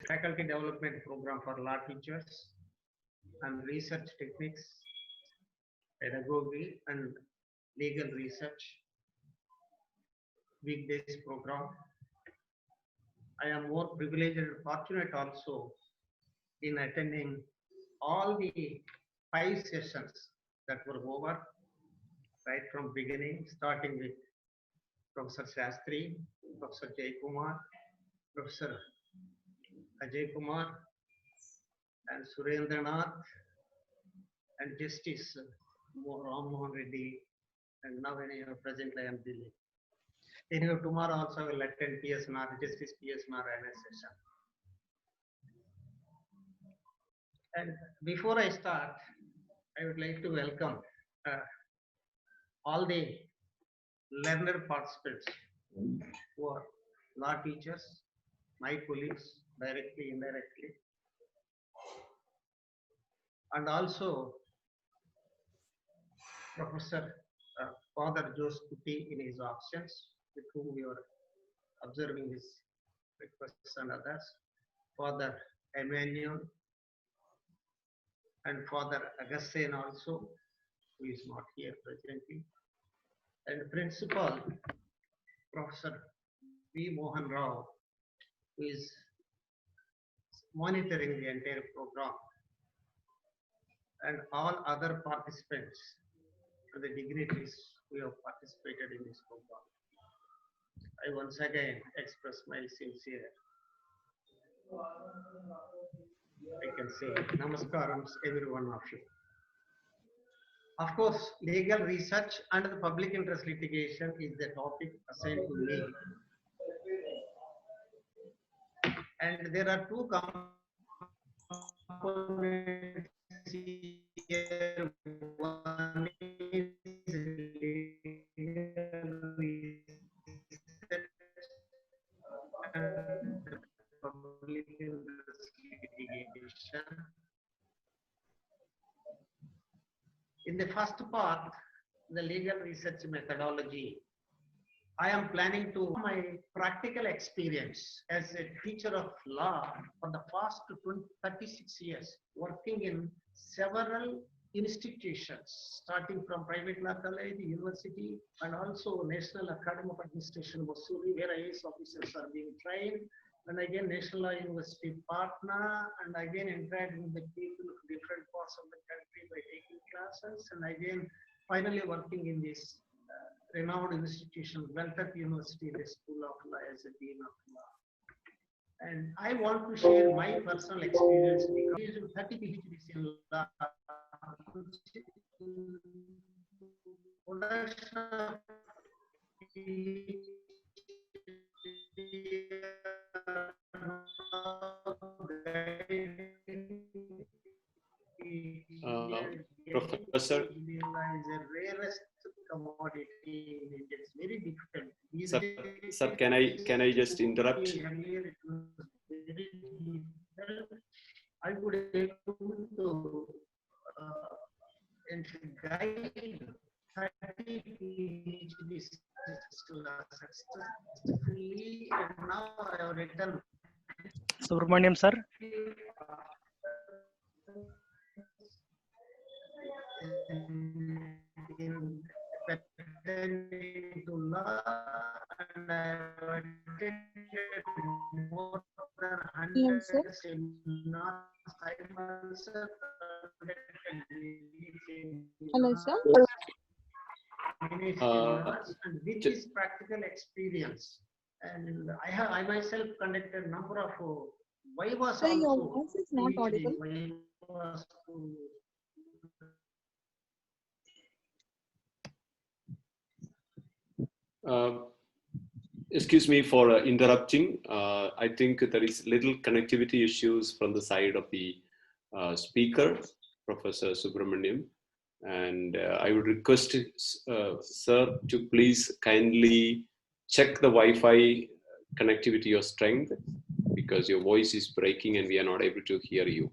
faculty development program for law teachers and research techniques, pedagogy and legal research weekdays program. I am more privileged and fortunate also in attending all the 5 sessions that were over right from beginning, starting with Professor Shastri, Professor Jaykumar, Professor Ajay Kumar, and Surendranath, and Justice Ram Mohan Reddy, and now presently I am Delhi. Anyway, tomorrow also I will attend PSNR, Justice PSNR session. And before I start, I would like to welcome all the learner participants who are law teachers, my colleagues, directly, indirectly, and also Professor Father Jose Kuti in his absence, with whom we are observing his requests and others, Father Emmanuel, and Father Augustine also, who is not here presently, and Principal Professor V. Mohan Rao, who is monitoring the entire program, and all other participants and the dignitaries who have participated in this program. I once again express my sincere, I can say, namaskarams every one of you. Of course, legal research and the public interest litigation is the topic assigned to me. And there are 2 components here. One is legal research and public interest litigation. In the first part, the legal research methodology, I am planning to my practical experience as a teacher of law for the past 36 years, working in several institutions, starting from private law college, university, and also National Academy of Administration, Mussoorie, where IAS officers are being trained, and again National Law University, Patna, and again interacting with the people of different parts of the country by taking classes, and again finally working in this renowned institution, Weltec University, the School of Law, as a Dean of Law. And I want to share my personal experience because 30 PhDs in law, Professor, is the rarest commodity. It's very difficult. Sir, can I just interrupt? I would able to guide 30 PhDs successfully, and now I have written Subramaniam sir. In to law, and I have attended more than 100 seminars. Hello, sir. And with this practical experience, and I myself conducted a number of vivas. Sir, your voice is not audible. Excuse me for interrupting. I think there is little connectivity issues from the side of the speaker, Professor Subramaniam. And I would request sir to please kindly check the Wi-Fi connectivity or strength, because your voice is breaking and we are not able to hear you.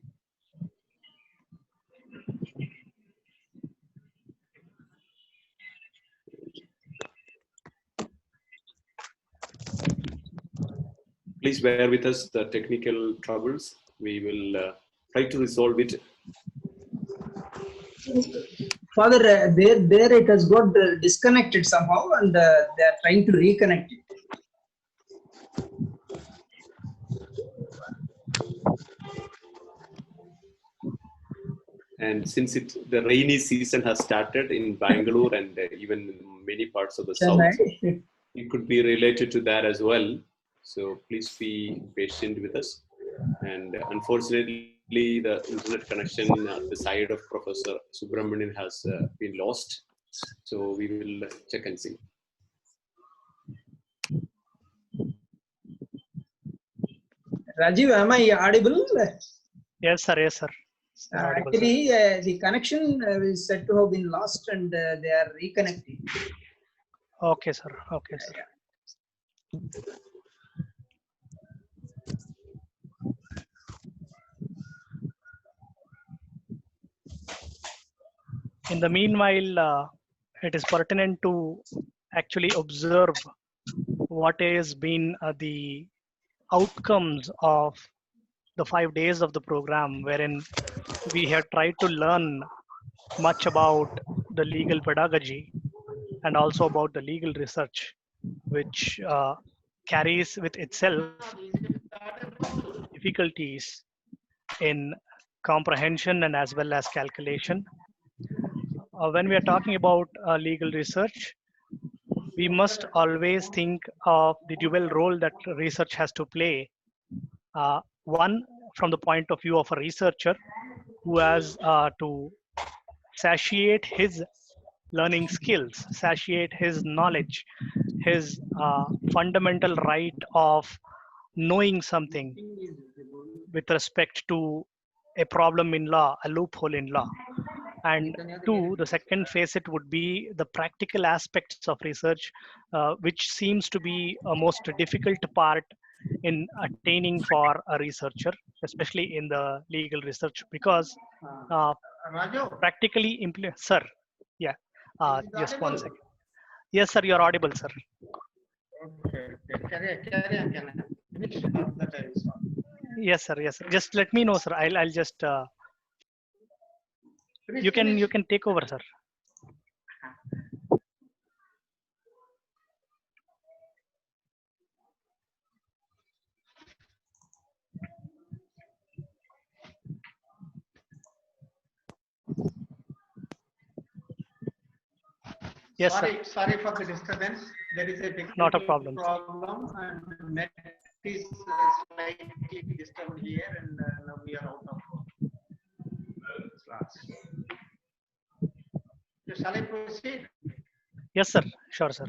Please please bear with us the technical troubles. We will try to resolve it. Father, there it has got disconnected somehow, and they are trying to reconnect it. And since the rainy season has started in Bangalore and even in many parts of the Chennai. south, it could be related to that as well. So please be patient with us. And unfortunately, the internet connection at the side of Professor Subramanian has been lost. So we will check and see. Rajiv, am I audible? Yes, sir. Yes, sir. Audible, sir. Actually, the connection is said to have been lost, and they are reconnecting. Okay, sir. Okay, sir. In the meanwhile, it is pertinent to actually observe what has been the outcomes of the 5 days of the program, wherein we have tried to learn much about the legal pedagogy and also about the legal research, which carries with itself difficulties in comprehension and as well as calculation. When we are talking about legal research, we must always think of the dual role that research has to play. One, from the point of view of a researcher who has to satiate his learning skills, satiate his knowledge, his fundamental right of knowing something with respect to a problem in law, a loophole in law. And two, the second facet would be the practical aspects of research, which seems to be a most difficult part in attaining for a researcher, especially in the legal research, because Raju, practically sir, yeah, is it just one audible? second. Yes, sir, you're audible, sir. Okay, carry on, can I finish that I will stop. Yes, sir. Yes, sir. Just let me know, sir. I'll just Finish, you finish. can take over, sir. Yes, sir. Sorry for the disturbance. There is a technical Not a problem, sir. problem and net is slightly disturbed here, and now we are out of class. So shall I proceed? Yes, sir. Sure, sir.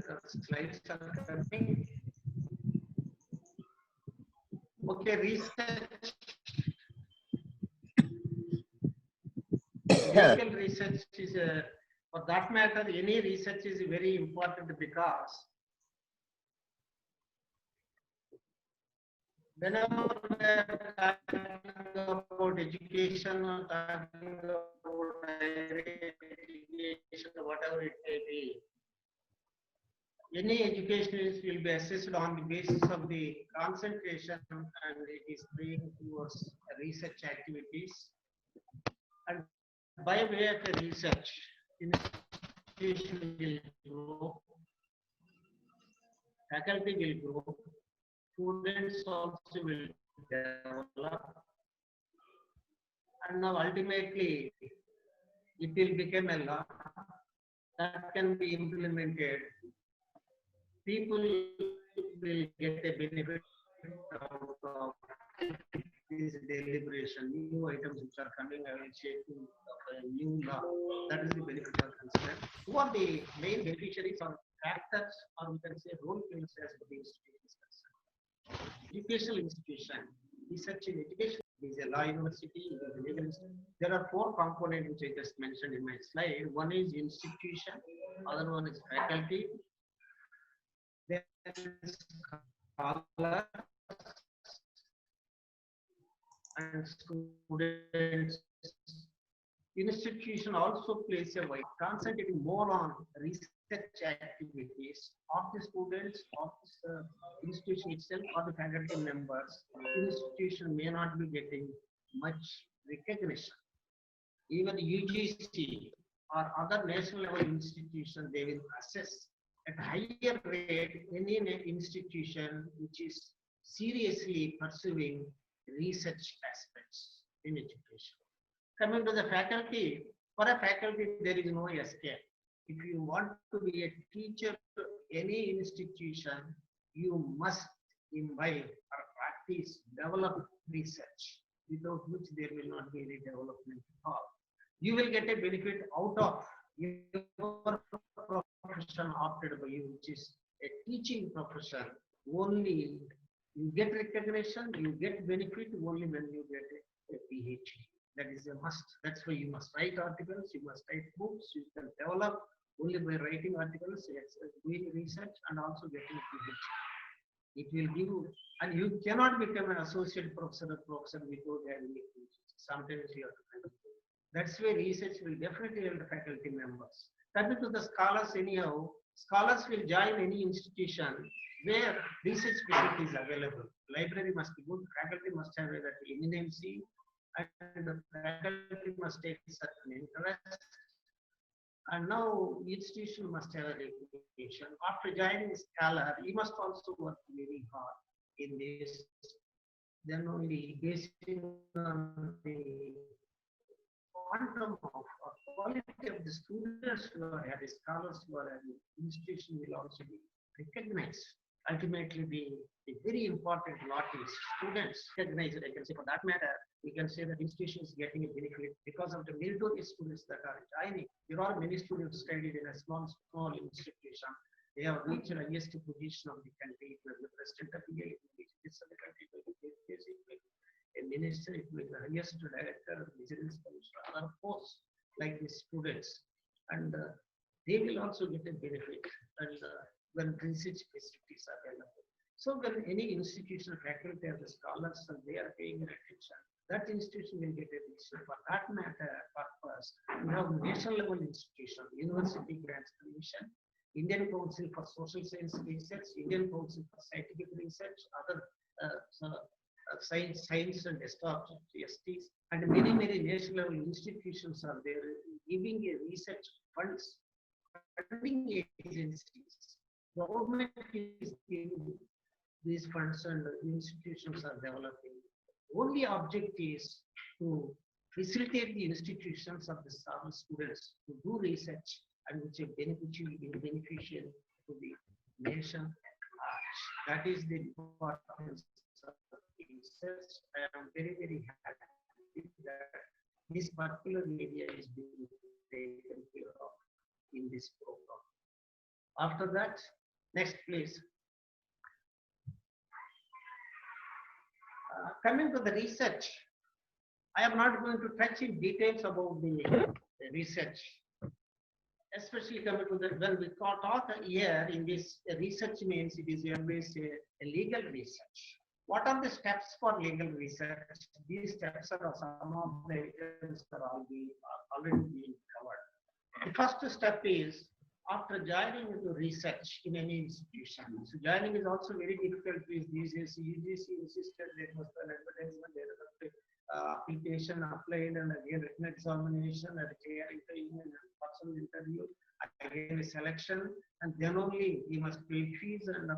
The slides are coming. Okay, research. Legal research is, for that matter, any research is very important because whenever we are talking about education or talking about higher education, whatever it may be, any education will be assessed on the basis of the concentration, and it is being towards research activities. And by way of a research, institution will grow, faculty will grow, students also will develop, and now ultimately it will become a law that can be implemented. People will get a benefit out of this deliberation. New items which are coming, I will share a new law. That is the benefit of concerned. Who are the main beneficiaries or factors, or we can say role players as the institution is concerned? Educational institution, research in education is a law university, it is a legal institution. There are four components which I just mentioned in my slide. One is institution, other one is faculty, then scholars and students institution also plays a wide, concentrating more on research activities of the students, of the institution itself, or the faculty members. Institution may not be getting much recognition. Even UGC or other national level institutions, they will assess at higher rate any institution which is seriously pursuing research aspects in education. Coming to the faculty, for a faculty, there is no escape. If you want to be a teacher to any institution, you must imbibe or practice, develop research, without which there will not be any development at all. You will get a benefit out of your profession opted by you, which is a teaching profession. Only you get recognition, you get benefit only when you get a PhD. That is a must. That's why you must write articles, you must write books, you can develop only by writing articles, doing research, and also getting a PhD. It will give you, and you cannot become an associate professor or professor without having a PhD. Sometimes you have to kind of do it. That's why research will definitely help the faculty members. Coming to the scholars anyhow, scholars will join any institution where research facilities is available. Library must be good, faculty must have that eminency, and the faculty must take certain interest. And now institution must have a reputation. After joining Scholar, you must also work very hard in this. Then only based on the quantum of or quality of the students who are at the scholars who are at the institution will also be recognized. Ultimately, the very important lot is students recognized. I can say for that matter, we can say that institution is getting a benefit because of the meritorious students that are joining. There are many students studied in a small institution. They have reached the highest position of the country. The president of the this of the country, a minister, it will be the highest director, vigilance commissioner, other posts like these students, and they will also get a benefit. And when research facilities are available. So when any institutional faculty or the scholars are there paying attention, that institution will get a research. For that matter, purpose, we have national level institution, University Grants Commission, Indian Council for Social Science Research, Indian Council for Scientific Research, other science and STs, and many national level institutions are there giving a research funds, funding agencies. Government is giving these funds and institutions are developing. Only object is to facilitate the institutions of the students to do research and which will be beneficial to the nation at large. That is the importance of research. I am very happy that this particular area is being taken care of in this program. After that, next please. Coming to the research, I am not going to touch in details about the research, especially coming to the, when we talk here in this research means it is always a legal research. What are the steps for legal research? These steps are some of the items that are already being covered. The first step is after joining into research in any institution. So joining is also very difficult with these days. UGC insisted there must be an advertisement, there is application applied and again written examination and again personal interview, again a selection, and then only you must pay fees and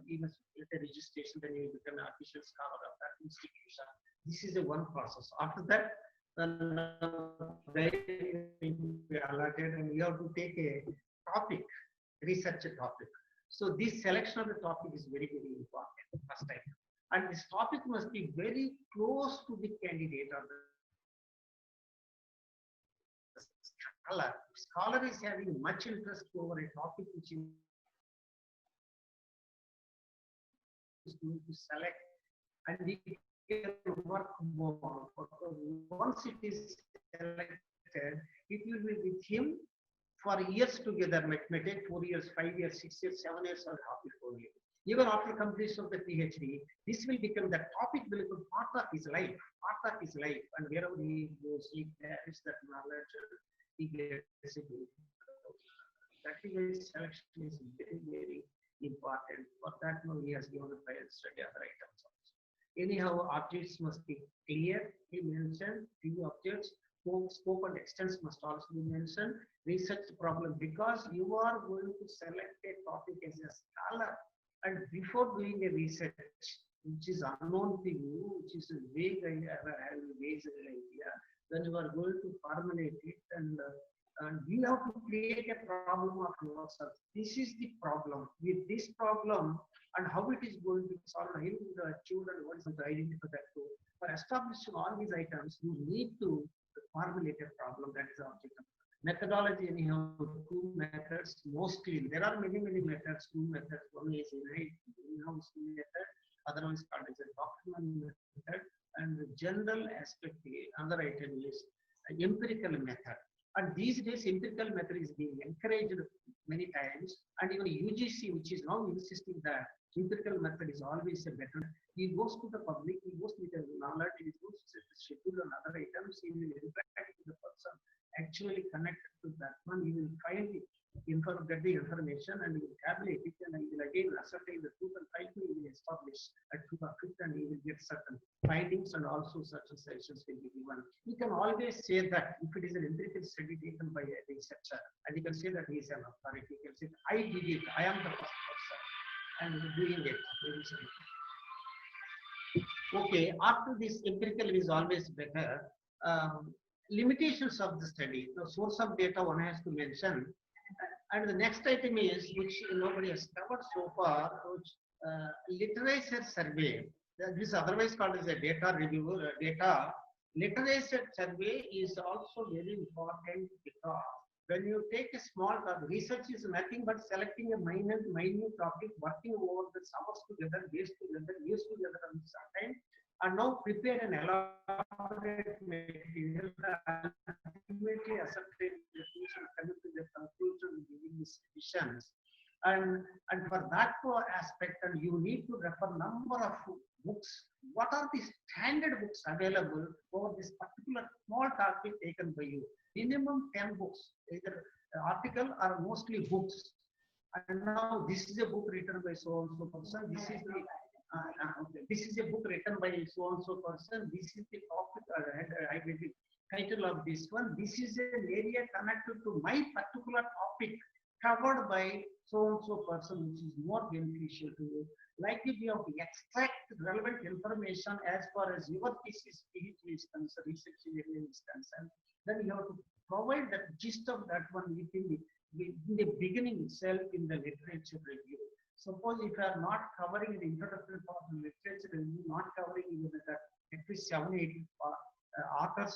you must get a registration, then you become an official scholar of that institution. This is a one process. After that, then we are allotted and we have to take a topic, research a topic. So this selection of the topic is very important, first time. And this topic must be very close to the candidate or the scholar. Scholar is having much interest over a topic which is going to select, and we can work more. Once it is selected, it will be with him for years together, may take 4 years, 5 years, 6 years, 7 years, or half before you. Even after completion of the PhD, this will become the topic will become part of his life, and wherever he goes, he carries that knowledge, he gets it. That is selection is very, very important. For that, now he has given a prior study other items also. Anyhow, objects must be clear. He mentioned few objects. Scope and extents must also be mentioned. Research problem, because you are going to select a topic as a scholar, and before doing a research which is unknown to you, which is a vague idea, then you are going to formulate it, and you have to create a problem of yourself. This is the problem. With this problem and how it is going to be solved, how you will achieve and what is to identify that too. For establishing all these items, you need to formulate a problem. That is the object. Methodology, anyhow, two methods mostly. There are many, many methods, two methods. One is in-house method, other one is called as a doctrinal method, and the general aspect, another item is empirical method. And these days, empirical method is being encouraged many times, and even UGC, which is now insisting that empirical method is always a better. He goes to the public, he goes with the knowledge, he goes to the schedule and other items, he will interact with the person, actually connect to that one, he will find it, get the information, and he will tabulate it, and he will again ascertain the truth, and finally he will establish a truth of it, and he will get certain findings, and also certain suggestions will be given. He can always say that if it is an empirical study taken by a researcher, and he can say that he is an authority, he can say, I did it, I am the first person, and doing it. Okay, after this, empirical is always better. Limitations of the study, the source of data one has to mention, and the next item is, which nobody has covered so far, which literature survey. This is otherwise called as a data review. Literature survey is also very important, because when you take a small topic, research is nothing but selecting a minute topic, working over the summers together, days together, years together at some time, and now prepare an elaborate material, ultimately ascertain the conclusion, coming to the conclusion, giving these decisions. And for that aspect, and you need to refer number of books. What are the standard books available for this particular small topic taken by you? Minimum 10 books, either article or mostly books. And now this is a book written by so and so person. This is the this is a book written by so and so person. This is the topic title of this one. This is an area connected to my particular topic, covered by so and so person, which is more beneficial to you. Likely you have to extract relevant information as far as your thesis PhD is concerned, research area is concerned. Then you have to provide the gist of that one within the beginning itself in the literature review. Suppose if you are not covering the introductory part of the literature review, not covering even that at least 7-8 authors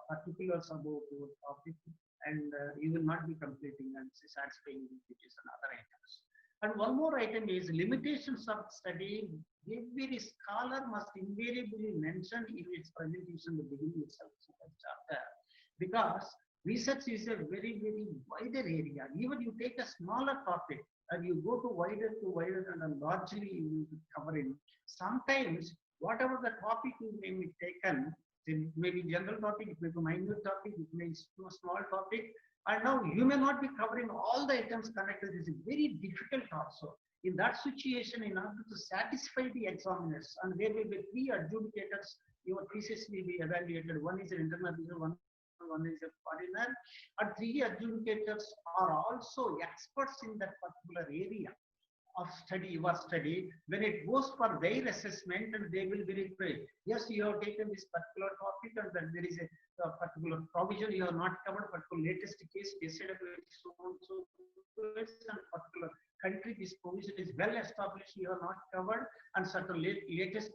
particulars about your topic, and you will not be completing and satisfying which and other items. And one more item is limitations of study. Every scholar must invariably mention in its presentation the beginning itself, chapter, because research is a very, very wider area. Even you take a smaller topic and you go to wider and largely you will cover it. Sometimes whatever the topic you may be taken, it may be general topic, it may be minute topic, it may be a small topic, and now you may not be covering all the items connected. This is very difficult also. In that situation, in order to satisfy the examiners, and there will be 3 adjudicators, your thesis will be evaluated. One is an international, one is a foreigner, and 3 adjudicators are also experts in that particular area of study, your study. When it goes for their assessment, and they will verify, yes, you have taken this particular topic, and then there is a particular provision you have not covered, particular latest case, decided so and so, and particular country, this provision is well established, you have not covered, and certain latest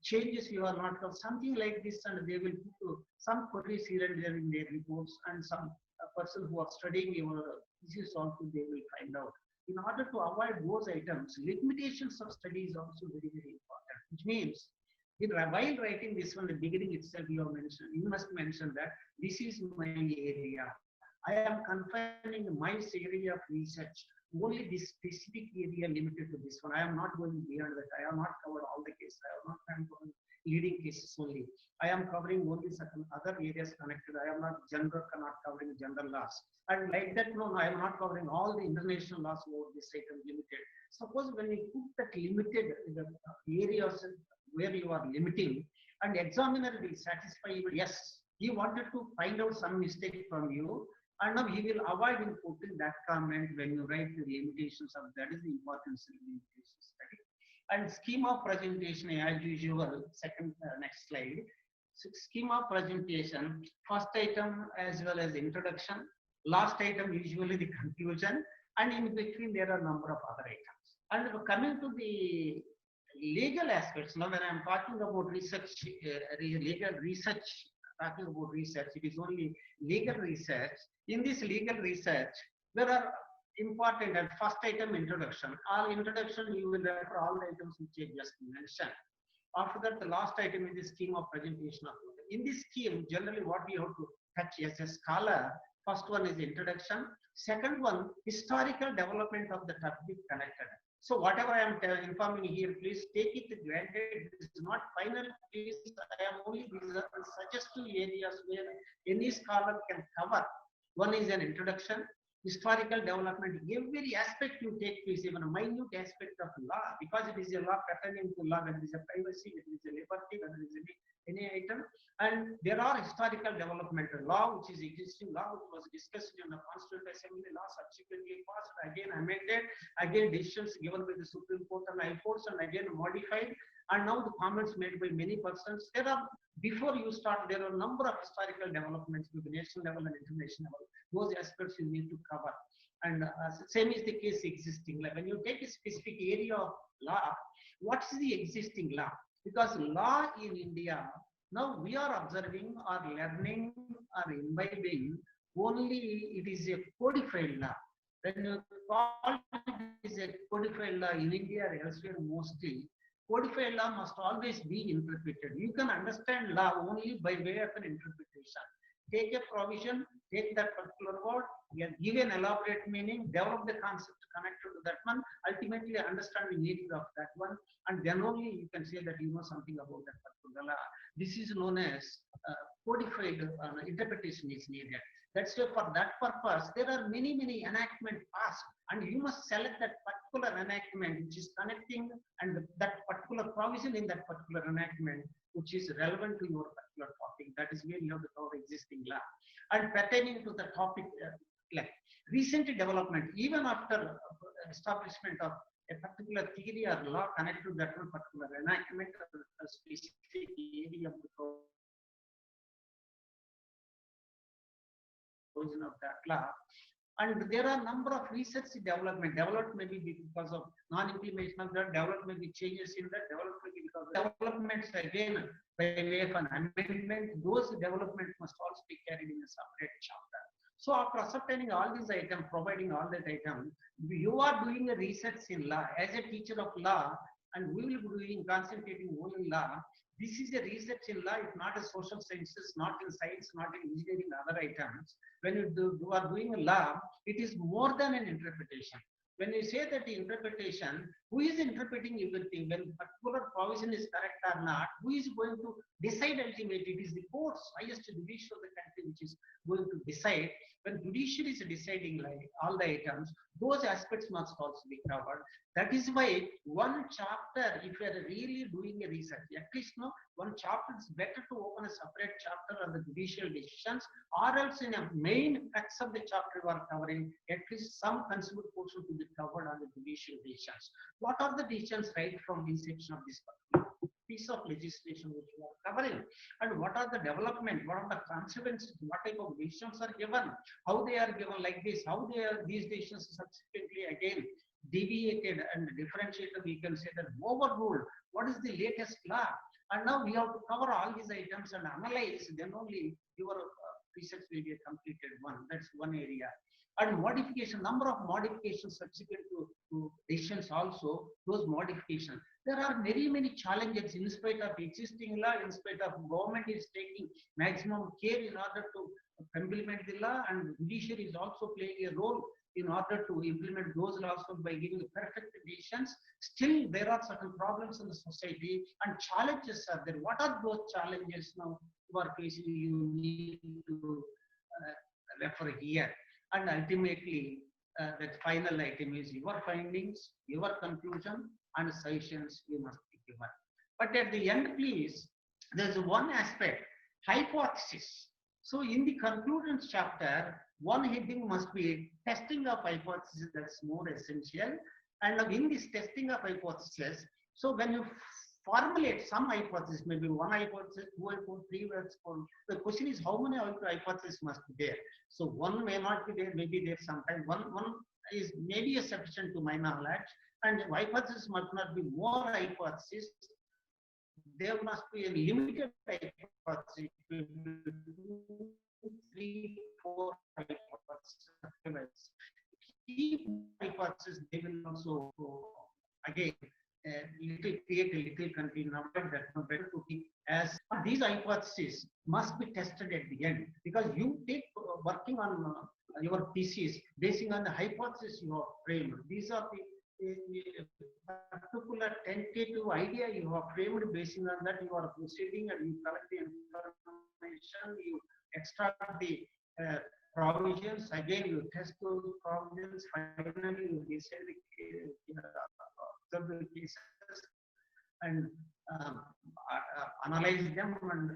changes you are not covered, something like this, and they will put some queries here and there in their reports, and some person who are studying your thesis also they will find out. In order to avoid those items, limitations of study is also very, very important, which means while writing this one, the beginning itself, you must mention that this is my area. I am confining my area of research only this specific area limited to this one. I am not going beyond that. I have not covered all the cases. I am not covering leading cases only. I am covering only certain other areas connected. I am not covering general laws. And like that, no, I am not covering all the international laws over this item limited. Suppose when you put that limited in the areas where you are limiting, and examiner will satisfy you, yes, he wanted to find out some mistake from you, and now he will avoid in putting that comment when you write the limitations of that is the importance of limitation study. And scheme of presentation as usual, next slide. So scheme of presentation, first item as well as introduction, last item usually the conclusion, and in between there are a number of other items. And coming to the legal aspects, now when I am talking about research, legal research, talking about research, it is only legal research. In this legal research, there are important and first item introduction. All introduction you will refer all the items which I just mentioned. After that, the last item is the scheme of presentation. In this scheme, generally what we have to touch as a scholar, first one is introduction. Second one, historical development of the topic connected. So whatever I am informing here, please take it granted. It is not final. Please, I am only these are suggestive areas where any scholar can cover. One is an introduction, historical development. Every aspect you take, please, even a minute aspect of law, because it is a law pertaining to law. There is a privacy, there is a liberty, there is any item, and there are historical development law which is existing law which was discussed in the Constituent Assembly, law subsequently passed, again amended, again decisions given by the Supreme Court and High Courts, and again modified, and now the comments made by many persons. There are, before you start, there are a number of historical developments with the national level and international level. Those aspects you need to cover. And same is the case existing. Like when you take a specific area of law, what is the existing law? Because law in India, now we are observing or learning or imbibing only it is a codified law. When you call it is a codified law in India or elsewhere mostly, codified law must always be interpreted. You can understand law only by way of an interpretation. Take a provision, take that particular word, give an elaborate meaning, develop the concept connected to that one, ultimately understand the meaning of that one, and then only you can say that you know something about that particular law. This is known as codified interpretation is needed. That's why for that purpose, there are many enactments passed, and you must select that particular enactment which is connecting and that particular provision in that particular enactment which is relevant to your particular topic. That is where you have to cover existing law. And pertaining to the topic, like recent development, even after establishment of a particular theory or law connected to that one particular enactment or a specific area of the provision of that law. And there are a number of research development. Developed maybe because of non-implementation of that, developed maybe changes in that, developed maybe because of developments again by way of an amendment. Those developments must also be carried in a separate chapter. So after ascertaining all these items, providing all that item, you are doing a research in law as a teacher of law, and we will be doing concentrating only law. This is a research in law, it's not a social sciences, not in science, not in engineering, other items. When you are doing a law, it is more than an interpretation. When you say that the interpretation, who is interpreting everything? When particular provision is correct or not, who is going to decide ultimately? It is the courts, highest judiciary of the country, which is going to decide. When judiciary is deciding like all the items, those aspects must also be covered. That is why one chapter, if you are really doing a research, at least no, one chapter is better to open a separate chapter on the judicial decisions, or else in a main facts of the chapter you are covering, at least some considerable portion to be covered on the judicial decisions. What are the decisions right from the inception of this particular piece of legislation which you are covering, and what are the development, what are the consequences, what type of decisions are given, how they are given like this, how they are, these decisions subsequently again deviated and differentiated, we can say that overruled, what is the latest law, and now we have to cover all these items and analyze, then only your research will be a completed one. That's one area. And modification, number of modifications subsequent to decisions also, those modifications. there are very many challenges in spite of existing law, in spite of government is taking maximum care in order to implement the law, and judiciary is also playing a role in order to implement those laws by giving perfect decisions. Still, there are certain problems in the society and challenges are there. What are those challenges now you are facing? You need to refer here. And ultimately, the final item is your findings, your conclusion, and suggestions you must be given. But at the end, please, there's one aspect, hypothesis. So in the conclusions chapter, one heading must be testing of hypothesis. That's more essential. And in this testing of hypothesis, so when you formulate some hypothesis, maybe one hypothesis, two hypothesis, three hypothesis, the question is how many hypotheses must be there. So one may not be there, maybe there sometimes. One is maybe sufficient to my knowledge, and hypothesis must not be more hypothesis. There must be a limited hypothesis, 2, 3, 4 hypotheses. Key hypothesis, they will also again create a little confusion about that. Better to keep as these hypotheses must be tested at the end, because you take working on your thesis basing on the hypothesis you have framed. These are the particular tentative idea you have framed. Basing on that, you are proceeding and you collect the information, you extract the provisions, again you test those provisions, finally you decide the cases and analyze them, and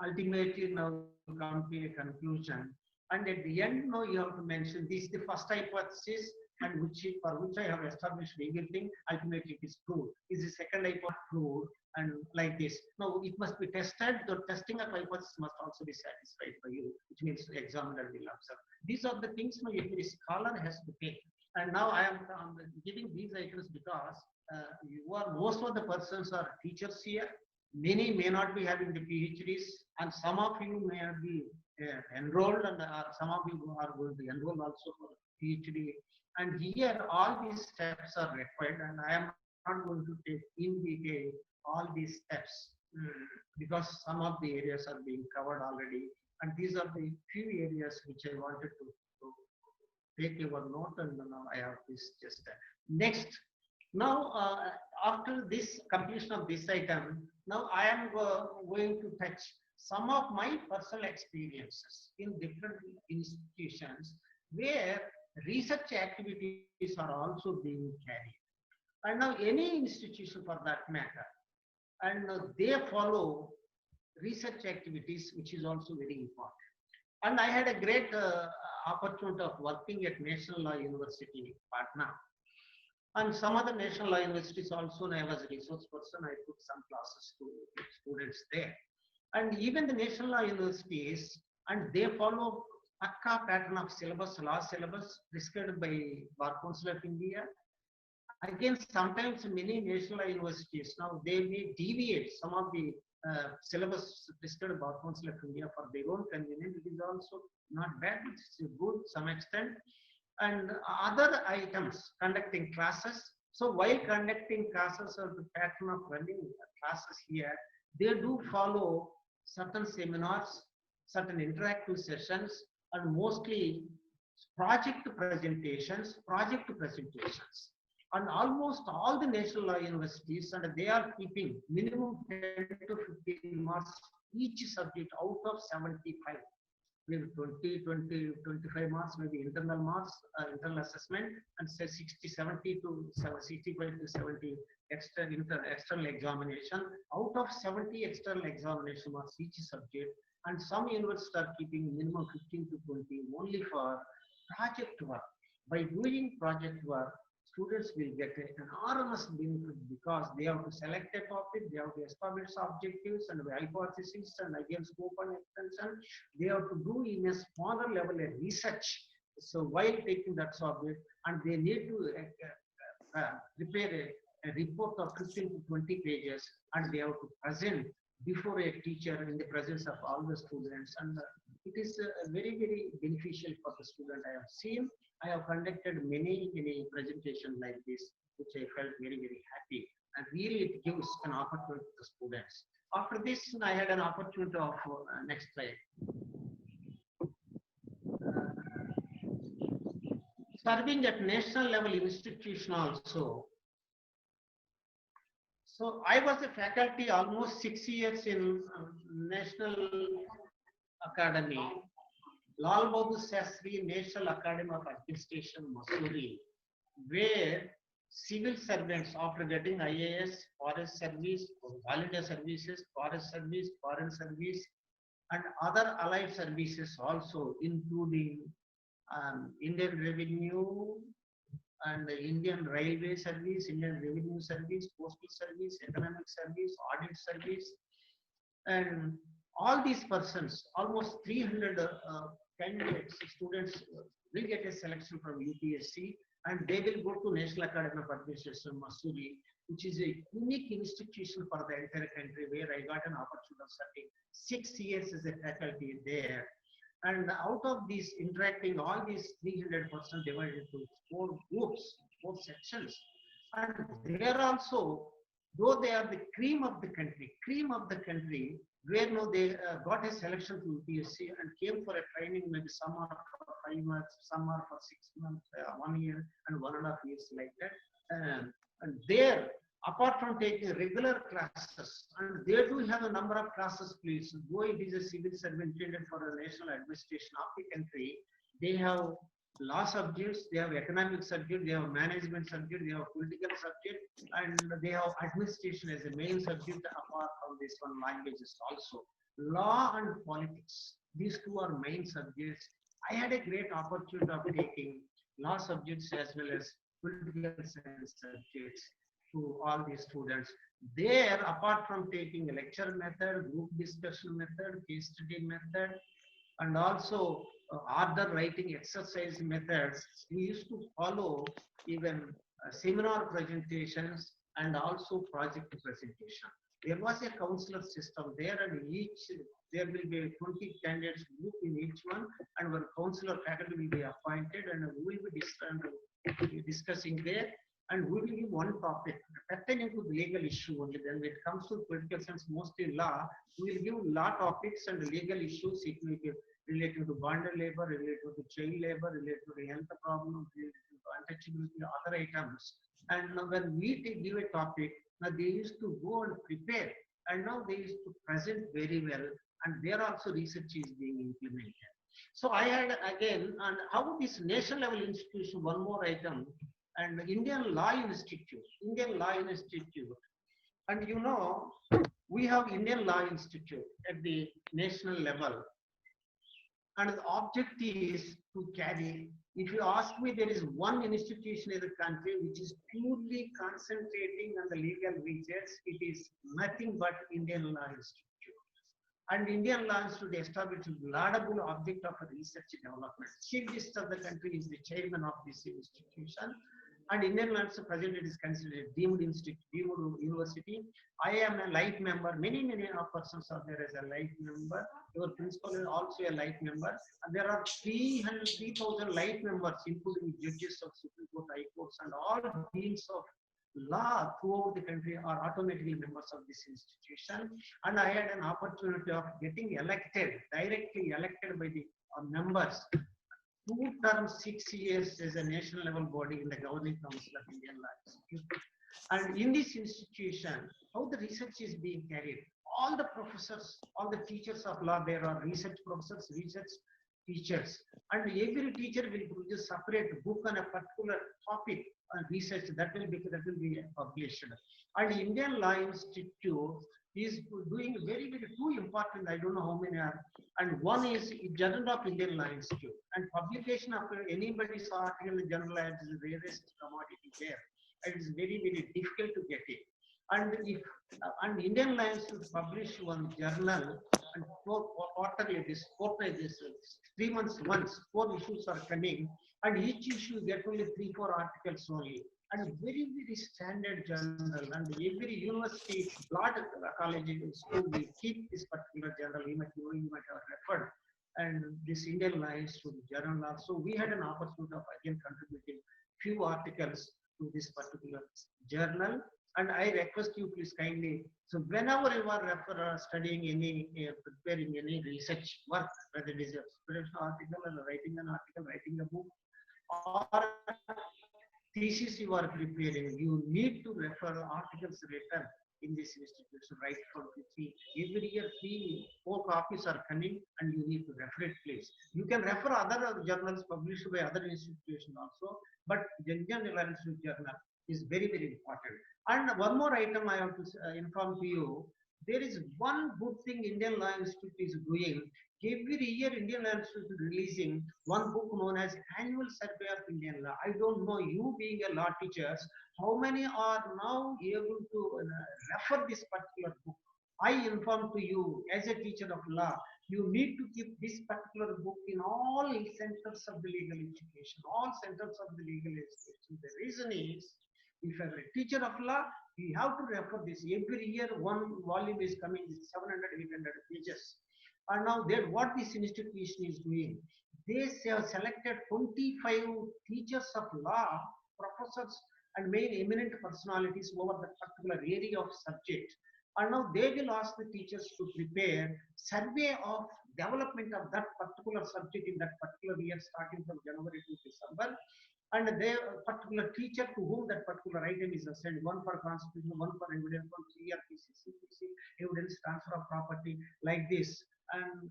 ultimately now come to a conclusion. And at the end, now you have to mention this is the first hypothesis, and for which I have established legal thing, ultimately it is proved. Is the second hypothesis proved, and like this. Now it must be tested. The testing of hypothesis must also be satisfied by you, which means the examiner will observe. These are the things now every scholar has to take. And now I am giving these items because most of the persons are teachers here. Many may not be having the PhDs, and some of you may be enrolled, and some of you are going to enroll also for PhD. And here all these steps are required, and I am not going to take in detail all these steps because some of the areas are being covered already, and these are the few areas which I wanted to take your note, and now I have this just next. Now after this completion of this item, now I am going to touch some of my personal experiences in different institutions where research activities are also being carried. And now any institution for that matter, and they follow research activities, which is also very important. And I had a great opportunity of working at National Law University, Patna, and some other National Law Universities also. I was a resource person. I took some classes to students there. And even the National Law Universities, and they follow Akka pattern of syllabus, law syllabus prescribed by Bar Council of India. Again, sometimes many national universities, now they may deviate some of the syllabus prescribed by Bar Council of India for their own convenience. It is also not bad, it's good to some extent. And other items, conducting classes. So while conducting classes or the pattern of running classes here, they do follow certain seminars, certain interactive sessions, and mostly project presentations. And almost all the national law universities, and they are keeping minimum 10 to 15 marks each subject out of 75. Maybe 20, 25 marks, maybe internal marks, internal assessment, and say 65 to 70 external examination. Out of 70 external examination marks each subject, and some universities are keeping minimum 15 to 20 only for project work. By doing project work, students will get an enormous benefit because they have to select a topic, they have to establish objectives and hypotheses, and again scope and extension. They have to do in a smaller level a research. So while taking that subject, and they need to prepare a report of 15 to 20 pages, and they have to present before a teacher in the presence of all the students. And it is very, very beneficial for the student. I have seen, I have conducted many presentations like this, which I felt very, very happy. and really it gives an opportunity to students. After this, I had an opportunity of next slide. Serving at national level institution also. So I was a faculty almost 6 years in National Academy, Lal Bahadur Shastri National Academy of Administration, Mussoorie, where civil servants after getting IAS, forest service, volunteer services, forest service, foreign service, and other allied services also, including Indian Revenue and the Indian Railway Service, Indian Revenue Service, Postal Service, Economic Service, Audit Service, and all these persons, almost 300 candidates, students will get a selection from UPSC, and they will go to National Academy of Administration, Mussoorie, which is a unique institution for the entire country, where I got an opportunity of serving 6 years as a faculty there. And out of these interacting, all these 300% divided into 4 groups, 4 sections. And there also, though they are the cream of the country, where no, they got a selection to UPSC and came for a training, maybe some are for 5 months, some are for 6 months, 1 year, and 1.5 years like that. And there, apart from taking regular classes, and they do have a number of classes, please, though it is a civil servant intended for the national administration of the country, they have law subjects, they have economic subject, they have management subject, they have political subject, and they have administration as a main subject apart from this one languages also. Law and politics, these 2 are main subjects. I had a great opportunity of taking law subjects as well as political science subjects to all these students. There, apart from taking a lecture method, group discussion method, case study method, and also order writing exercise methods, we used to follow even seminar presentations and also project presentation. There was a counselor system there, and there will be 20 candidates group in each one, and our counselor faculty will be appointed, and we will be discussing there. And we will give one topic pertaining to the legal issue only. Then when it comes to political science, mostly law, we will give law topics and legal issues. It will be related to bonded labor, related to child labor, related to the health problem, related to untouchability, other items. And now when we give a topic, now they used to go and prepare, and now they used to present very well, and there also research is being implemented. So I had again, and how this national level institution, one more item, and Indian Law Institute, and you know, we have Indian Law Institute at the national level, and the object is to carry, if you ask me, there is one institution in the country which is purely concentrating on the legal research, it is nothing but Indian Law Institute. And Indian Law Institute established a laudable object of research development. Chief Justice of the country is the chairman of this institution. And Indian Law Institute presently is considered a deemed institute, deemed university. I am a life member. Many persons are there as a life member. Your principal is also a life member. And there are 3,000 life members, including judges of Supreme Court, High Courts, and all deans of law throughout the country are automatically members of this institution. And I had an opportunity of getting elected, directly elected by the members. 2 terms, 6 years as a national level body in the Governing Council of Indian Law Institute. And in this institution, how the research is being carried, all the professors, all the teachers of law, there are research professors, research teachers, and every teacher will produce separate book on a particular topic and research that will be published. And Indian Law Institute is doing very 2 important, I don't know how many are, and one is Journal of Indian Law Institute, and publication of anybody's article in Journal Law is the rarest commodity there. It is very difficult to get it. And if Indian Law Institute publish one journal, and quarterly, this 3 months once, 4 issues are coming, and each issue get only 3-4 articles only. And very standard journal, and every university, law college, school will keep this particular journal. You might have referred, and this Indian Law Institute journal also. We had an opportunity of again contributing few articles to this particular journal, And I request you please kindly, so whenever you are studying any, preparing any research work, whether it is a inspirational article or writing an article, writing a book, or thesis you are preparing, you need to refer articles written in this institution right from the three. Every year, 3-4 copies are coming, and you need to refer it, please. You can refer other journals published by other institutions also, but Indian Law Institute journal is very, very important. And one more item I have to inform to you. There is one good thing Indian Law Institute is doing. Every year, Indian Law Institute is releasing one book known as Annual Survey of Indian Law. I don't know, you being a law teacher, how many are now able to refer this particular book. I inform to you, as a teacher of law, you need to keep this particular book in all centers of the legal education, all centers of the legal education. The reason is, if you are a teacher of law, you have to refer this. Every year, one volume is coming with 700-800 pages. And now, what this institution is doing, they have selected 25 teachers of law, professors, and main eminent personalities over the particular area of subject. And now they will ask the teachers to prepare survey of development of that particular subject in that particular year, starting from January to December. And the particular teacher to whom that particular item is assigned, one for constitution, one for evidence, one CRPC, CPC, evidence, transfer of property, like this. And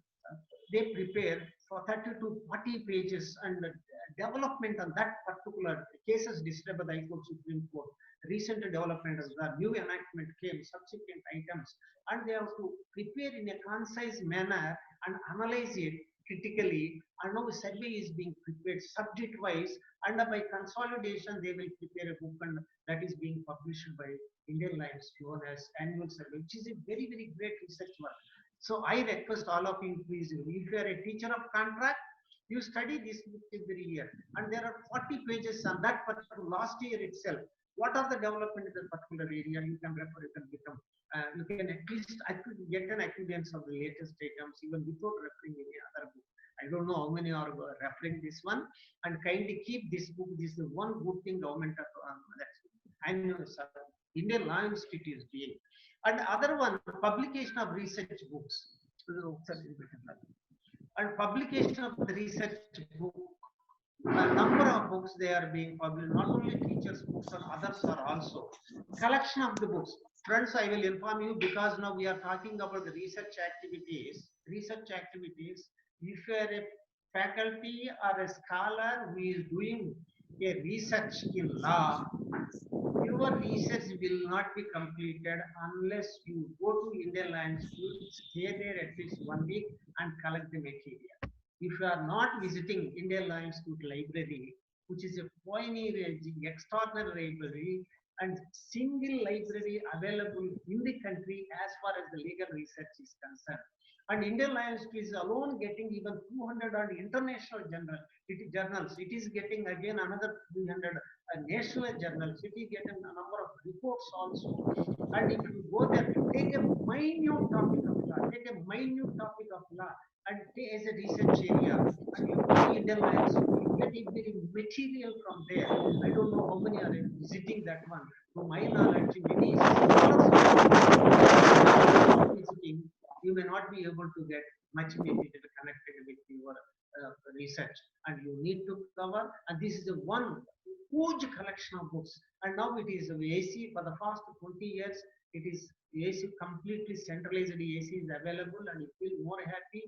they prepare for 30 to 40 pages and development on that particular cases decided by the High Court, Supreme Court. Recent development as the new enactment came, subsequent items, and they have to prepare in a concise manner and analyze it critically. And now a survey is being prepared subject wise, and by consolidation they will prepare a book, and that is being published by Indian Law Institute known as Annual Survey, which is a very, very great research work. So I request all of you, please, if you are a teacher of contract, you study this book every year, and there are 40 pages on that particular last year itself. What are the development in the particular area? You can refer, you can become, you can at least get an acquaintance of the latest items even without referring any other book. I don't know how many are referring this one, and kindly keep this book. This is the one good thing government and Indian Law Institute is doing. And other one, publication of research books. And publication of the research book, a number of books they are being published, not only teachers' books, and others are also. Collection of the books. Friends, I will inform you, because now we are talking about the research activities. Research activities, if you are a faculty or a scholar who is doing a research in law, your research will not be completed unless you go to Indian Law Institute, stay there at least 1 week and collect the material. If you are not visiting Indian Law Institute library, which is a pioneering, extraordinary library and single library available in the country as far as the legal research is concerned. And Indian Law Institute is alone getting even 200 on international journals. It is getting again another 300 national journals. It is getting a number of reports also. And if you go there, take a minute topic of law, and take as a research area, and you go to Indian Law Institute, you get material from there. I don't know how many are visiting that one. To my knowledge, many visiting, you may not be able to get much material connected with your research, and you need to cover. And this is a one huge collection of books. And now it is AC for the past 20 years. It is AC completely centralized. AC is available, and you feel more happy.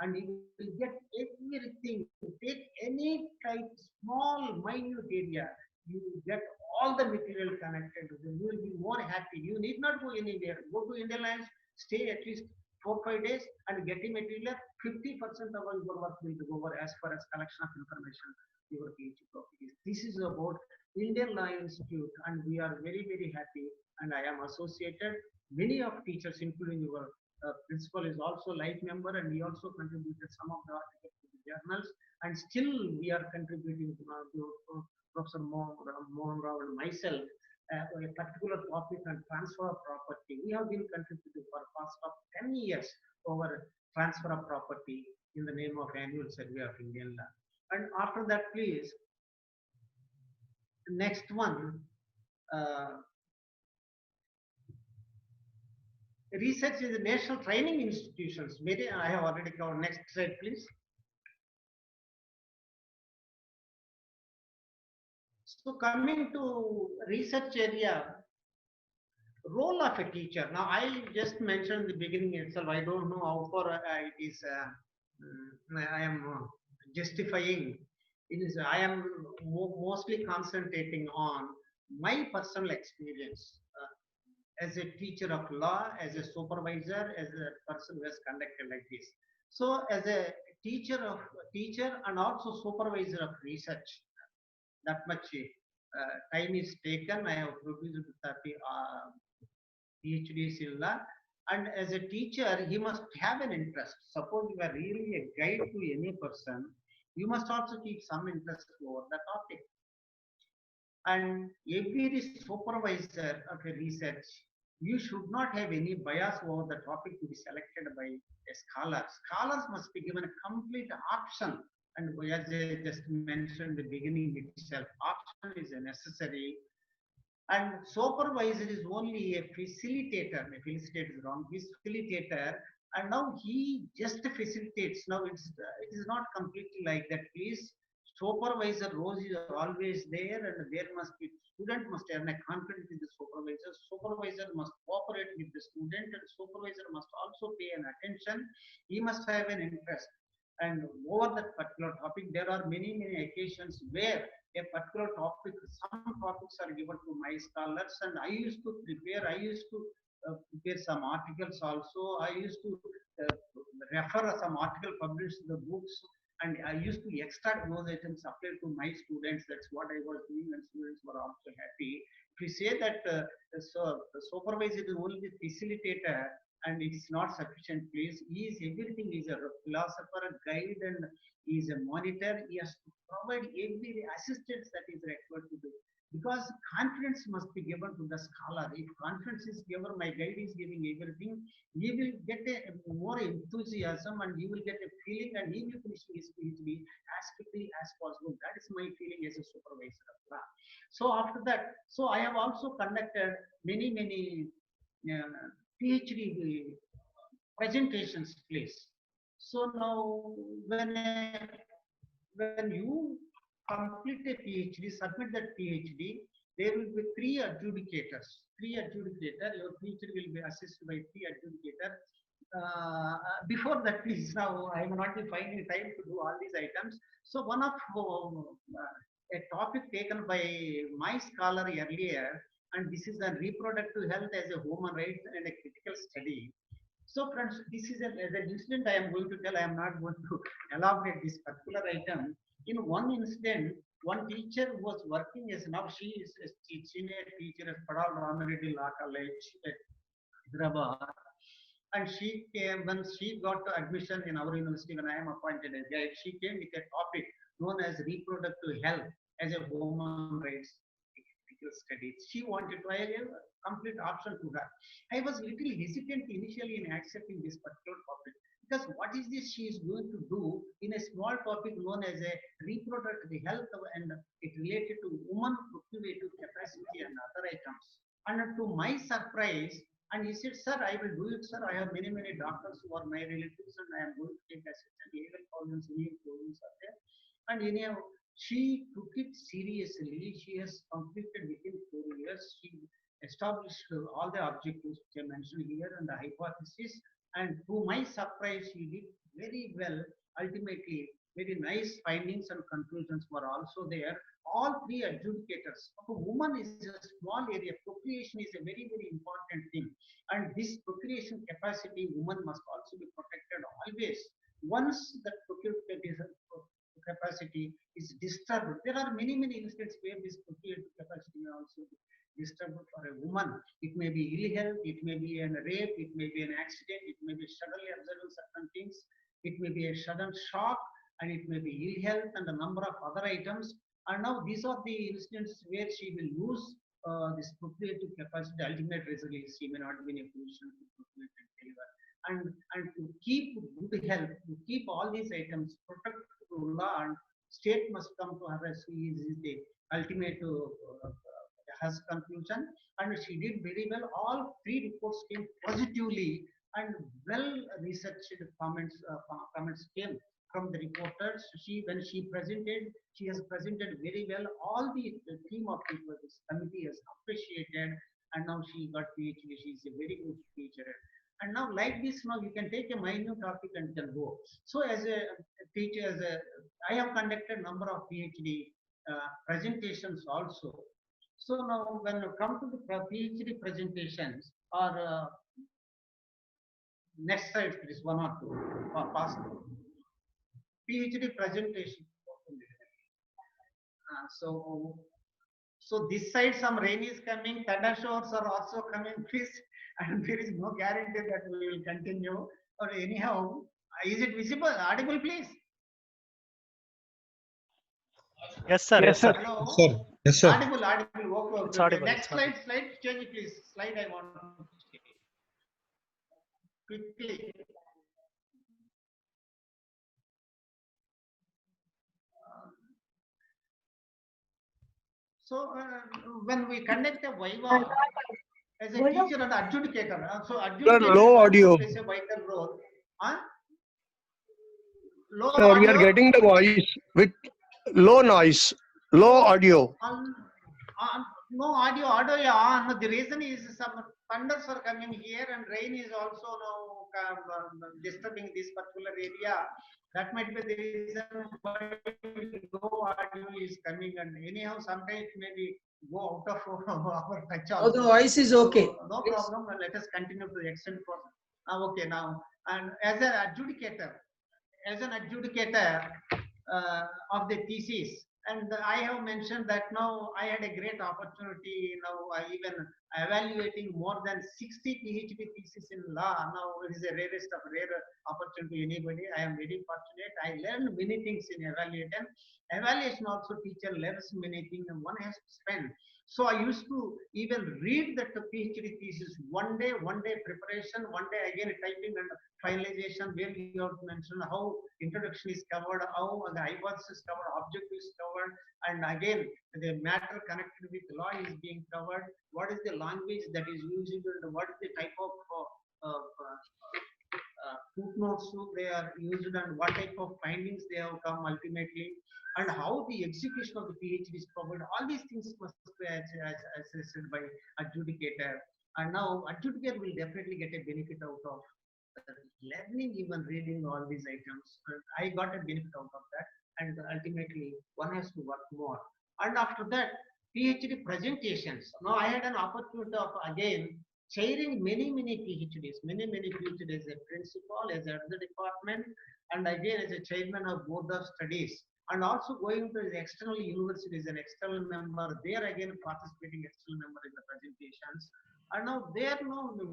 And you will get everything. Take any type, small, minute area. You get all the material connected. You will be more happy. You need not go anywhere. Go to Indian Law, stay at least 4-5 days and get the material. 50% of your work will go over as far as collection of information, your PhD topic is. This is about Indian Law Institute, and we are very, very happy. And I am associated. Many of teachers, including your principal, is also life member, and he also contributed some of the articles to the journals. And still, we are contributing to Professor Mohan Rao and myself. A particular topic on transfer of property. We have been contributing for the past 10 years over transfer of property in the name of Annual Survey of Indian Law. And after that, please, the next one, research is national training institutions. Maybe I have already covered. Next slide, please. So coming to research area, role of a teacher. Now, I just mentioned in the beginning itself. I don't know how far it is. I am justifying. It is. I am mostly concentrating on my personal experience as a teacher of law, as a supervisor, as a person who has conducted like this. So, as a teacher and also supervisor of research, that much time is taken. I have produced 30 PhDs in law. And as a teacher, he must have an interest. Suppose you are really a guide to any person, you must also keep some interest over the topic. And every supervisor of a research, you should not have any bias over the topic to be selected by a scholar. Scholars must be given a complete option. And as I just mentioned in the beginning itself, option is necessary. And supervisor is only a facilitator. A facilitator is wrong. He's facilitator, and now he just facilitates. Now it is not completely like that. Please, supervisor role is always there, and there must be student must have a confidence in the supervisor. Supervisor must cooperate with the student, and supervisor must also pay an attention. He must have an interest. And over that particular topic, there are many occasions where a particular topic, some topics are given to my scholars, and I used to prepare some articles also. I used to refer some article published in the books, and I used to extract those items, apply to my students. That's what I was doing, and students were also happy. If you say that the supervisor is only the facilitator, and it is not sufficient, please. He is everything. He is a philosopher, a guide, and he is a monitor. He has to provide every assistance that is required to do. Because confidence must be given to the scholar. If confidence is given, my guide is giving everything, he will get a more enthusiasm, and he will get a feeling, and he will finish his PhD as quickly as possible. That is my feeling as a supervisor of law. So after that, so I have also conducted many PhD presentations, please. So now, when you complete a PhD, submit that PhD, there will be three adjudicators. Your PhD will be assessed by three adjudicators. Before that, please, now I am not finding time to do all these items. So one of a topic taken by my scholar earlier, and this is a reproductive health as a human right and a critical study. So friends, this is an incident I am going to tell. I am not going to elaborate this particular item. In one incident, one teacher was working as, now she is a senior teacher at Padal Ramaredi Law College at Hyderabad. And she came, when she got admission in our university, when I am appointed as guide, she came with a topic known as reproductive health as a human rights studies. She wanted to have a complete option to her. I was little hesitant initially in accepting this particular topic, because what is this she is going to do in a small topic known as a reproductive health, and it related to woman procreative capacity and other items. And to my surprise, and he said, sir, I will do it, sir. I have many doctors who are my relatives, and I am going to take assistance. Even problems are there. And anyhow, she took it seriously. She has completed within 4 years. She established all the objectives which I mentioned here and the hypothesis. And to my surprise, she did very well. Ultimately, very nice findings and conclusions were also there. All three adjudicators. For woman is a small area. Procreation is a very important thing. And this procreation capacity, woman must also be protected always. Once that capacity is disturbed, there are many instances where this procreative capacity may also be disturbed for a woman. It may be ill health, it may be a rape, it may be an accident, it may be suddenly observing certain things, it may be a sudden shock, and it may be ill health and a number of other items. And now these are the instances where she will lose this procreative capacity. Ultimate result is she may not be in a position to procreate and deliver. And to keep good health, to keep all these items, protect law, and state must come to her as she is the ultimate has conclusion, and she did very well. All three reports came positively, and well researched comments came from the reporters. When she presented, she has presented very well. All the team of people, this committee has appreciated, and now she got PhD. She is a very good teacher. And now, like this, now you can take a minute topic and can go. So, as a teacher, I have conducted number of PhD presentations also. So now, when you come to the PhD presentations, or next slide, please, one or two, or pass. PhD presentation. So this side some rain is coming, thunder showers are also coming, please, and there is no guarantee that we will continue. Or anyhow, is it visible, audible, please? Yes, sir. Yes, sir. Hello? Yes, sir. Yes, sir. Audible, audible. Okay, It's okay. audible, Next it's slide, change it, please. Slide I want to see. Quickly. So when we conduct a Viva as a teacher and adjudicator, so adjudicator low audio. plays a vital role. Huh? Low Sir, we audio. are getting the voice with low noise, low audio. No audio, yeah. No, the reason is some thunders are coming here and rain is also now disturbing this particular area. That might be the reason why low audio is coming, and anyhow sometimes maybe go out of our touch also. Oh, the voice is okay. So, no problem. Let us continue to the extent for okay now. And as an adjudicator of the thesis, and I have mentioned that now I had a great opportunity now even evaluating more than 60 PhD theses in law. Now it is a rarest of rare opportunity anybody. I am very fortunate. I learned many things in evaluation. Evaluation also teacher learns many things and one has to spend. So I used to even read that PhD thesis one day preparation, one day again typing and finalization, where you have to mention how introduction is covered, how the hypothesis is covered, objective is covered, and again the matter connected with law is being covered. What is the language that is used, and what is the type of footnotes they are used, and what type of findings they have come ultimately, and how the execution of the PhD is covered. All these things must be assessed by adjudicator, and now adjudicator will definitely get a benefit out of learning, even reading all these items. I got a benefit out of that, and ultimately one has to work more. And after that, PhD presentations. Now I had an opportunity of again chairing many PhDs, many PhDs as a principal, as a other department, and again as a chairman of board of studies, and also going to the external universities, an external member, there again participating external member in the presentations. And now there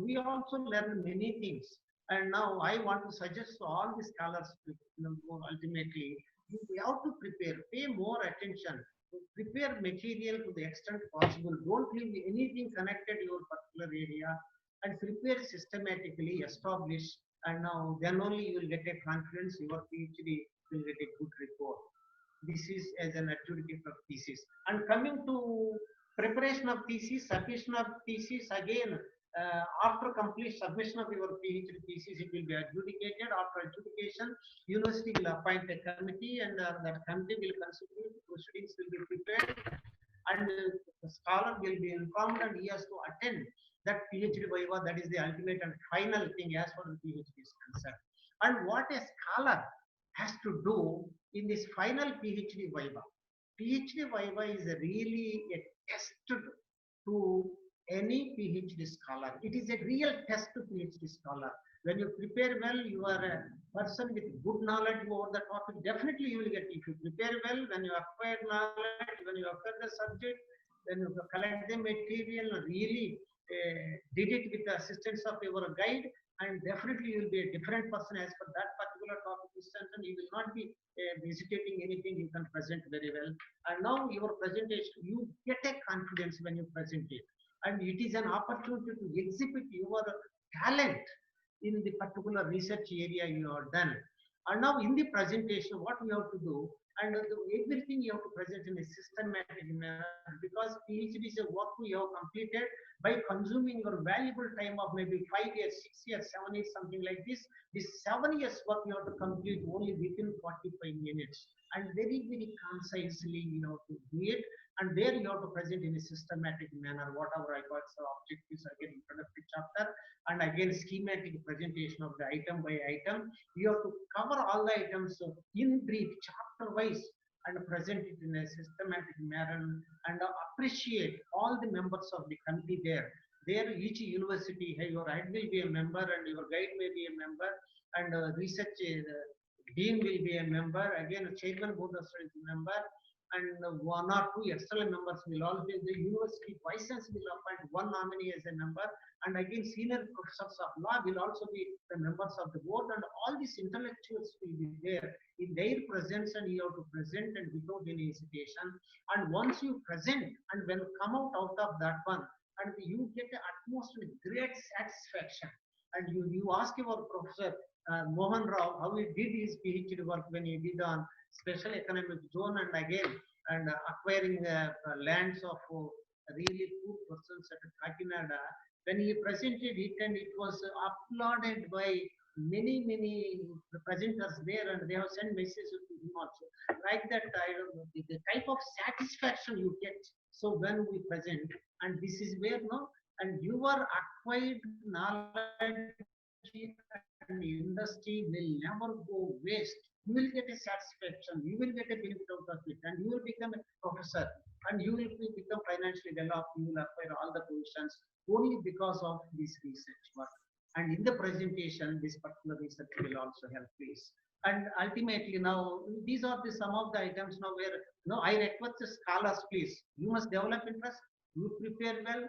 we also learn many things. And now I want to suggest to all the scholars, ultimately, you have to prepare, pay more attention, prepare material to the extent possible. Don't leave anything connected to your particular area, and prepare systematically, establish, and now then only you will get a confidence, your PhD will get a good report. This is as an adjudicator of thesis. And coming to preparation of thesis, submission of thesis, again, after complete submission of your PhD thesis, it will be adjudicated. After adjudication, university will appoint a committee, and that committee will consider proceedings will be prepared, and the scholar will be informed, and he has to attend that PhD viva. That is the ultimate and final thing as far as PhD is concerned. And what a scholar has to do in this final PhD viva. PhD viva is really a test to any PhD scholar. It is a real test to PhD scholar. When you prepare well, you are a person with good knowledge over the topic. Definitely you will get, if you prepare well, when you acquire knowledge, when you acquire the subject, when you collect the material, really did it with the assistance of your guide, and definitely you will be a different person as per that particular topic is concerned. You will not be hesitating anything, you can present very well. And now your presentation, you get a confidence when you present it. And it is an opportunity to exhibit your talent in the particular research area you have done. And now in the presentation, what we have to do, and everything you have to present in a systematic manner, because PhD is a work you have completed by consuming your valuable time of maybe 5 years, 6 years, 7 years, something like this. This 7 years work you have to complete only within 45 minutes, and very, very concisely you have to do it. And there you have to present in a systematic manner whatever I got objectives again introductory chapter, and again schematic presentation of the item by item. You have to cover all the items in brief, chapter wise, and present it in a systematic manner, and appreciate all the members of the committee there. There, each university, your guide will be a member, and your guide may be a member, and research dean will be a member. Again, chairman board of studies member, and one or two external members will all be. The university vice chancellor will appoint one nominee as a member, and again senior professors of law will also be the members of the board, and all these intellectuals will be there in their presence, and you have to present and without any hesitation. And once you present and when come out of that one, and you get the utmost great satisfaction, and you ask your professor Mohan Rao how he did his PhD work when he did on special economic zone, and again and acquiring lands of really poor persons at Kakinada. When he presented it, and it was applauded by many presenters there, and they have sent messages to him also. Like that, I don't know the type of satisfaction you get. So when we present, and this is where and your acquired knowledge and industry will never go waste. You will get a satisfaction, you will get a benefit out of it, and you will become a professor, and you will become financially developed, you will acquire all the positions only because of this research work. And in the presentation, this particular research will also help this. And ultimately now, these are some of the items now where I request the scholars, please, you must develop interest, you prepare well,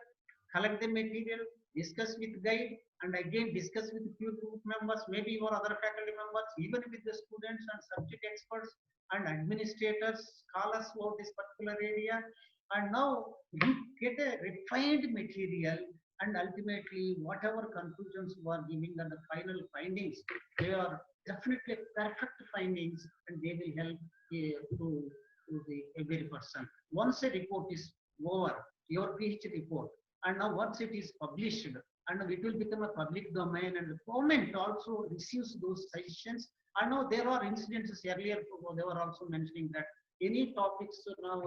collect the material, discuss with guide, and again discuss with few group members, maybe your other faculty members, even with the students and subject experts and administrators, scholars for this particular area. And now you get a refined material, and ultimately whatever conclusions you are giving and the final findings, they are definitely perfect findings, and they will help to every person. Once a report is over, your PhD report, and now once it is published, and it will become a public domain, and the government also receives those suggestions. I know there are incidents earlier, they were also mentioning that any topics now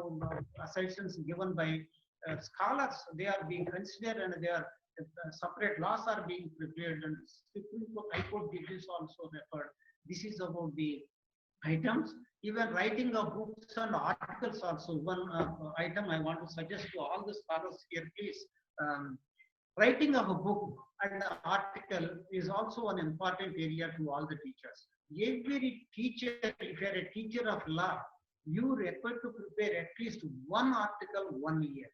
suggestions given by scholars, they are being considered, and they are separate laws are being prepared, and Supreme Court, High Court judges also referred. This is about the items. Even writing of books and articles also one item I want to suggest to all the scholars here, please. Writing of a book and article is also an important area to all the teachers. Every teacher, if you are a teacher of law, you require to prepare at least one article 1 year.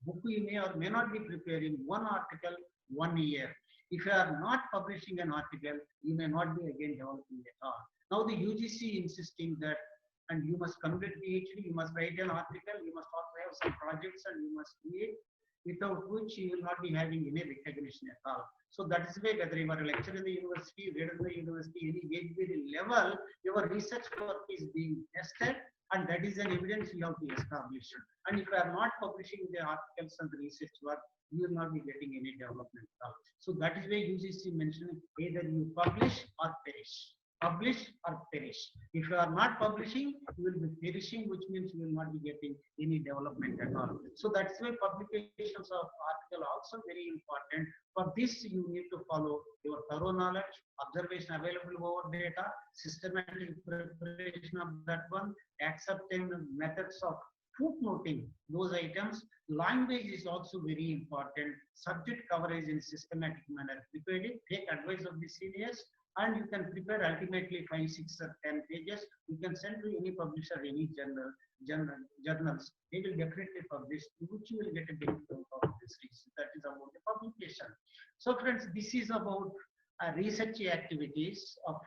Book you may or may not be preparing one article 1 year. If you are not publishing an article, you may not be again developing at all. Now the UGC insisting that, and you must complete PhD, you must write an article, you must also have some projects, and you must create, without which you will not be having any recognition at all. So that is why whether you are a lecturer in the university, reader in the university, any level, your research work is being tested, and that is an evidence you have to establish. And if you are not publishing the articles and the research work, you will not be getting any development at all. So that is why UGC mentioned either you publish or perish. Publish or perish. If you are not publishing, you will be perishing, which means you will not be getting any development at all. So that's why publications of article are also very important. For this, you need to follow your thorough knowledge, observation available over data, systematic preparation of that one, accepting methods of footnoting those items. Language is also very important. Subject coverage in systematic manner. Prepare it, take advice of the seniors, and you can prepare ultimately 5, 6, or 10 pages. You can send to any publisher, any journals. They will definitely publish, which you will get a benefit out of this research. That is about the publication. So friends, this is about research activities of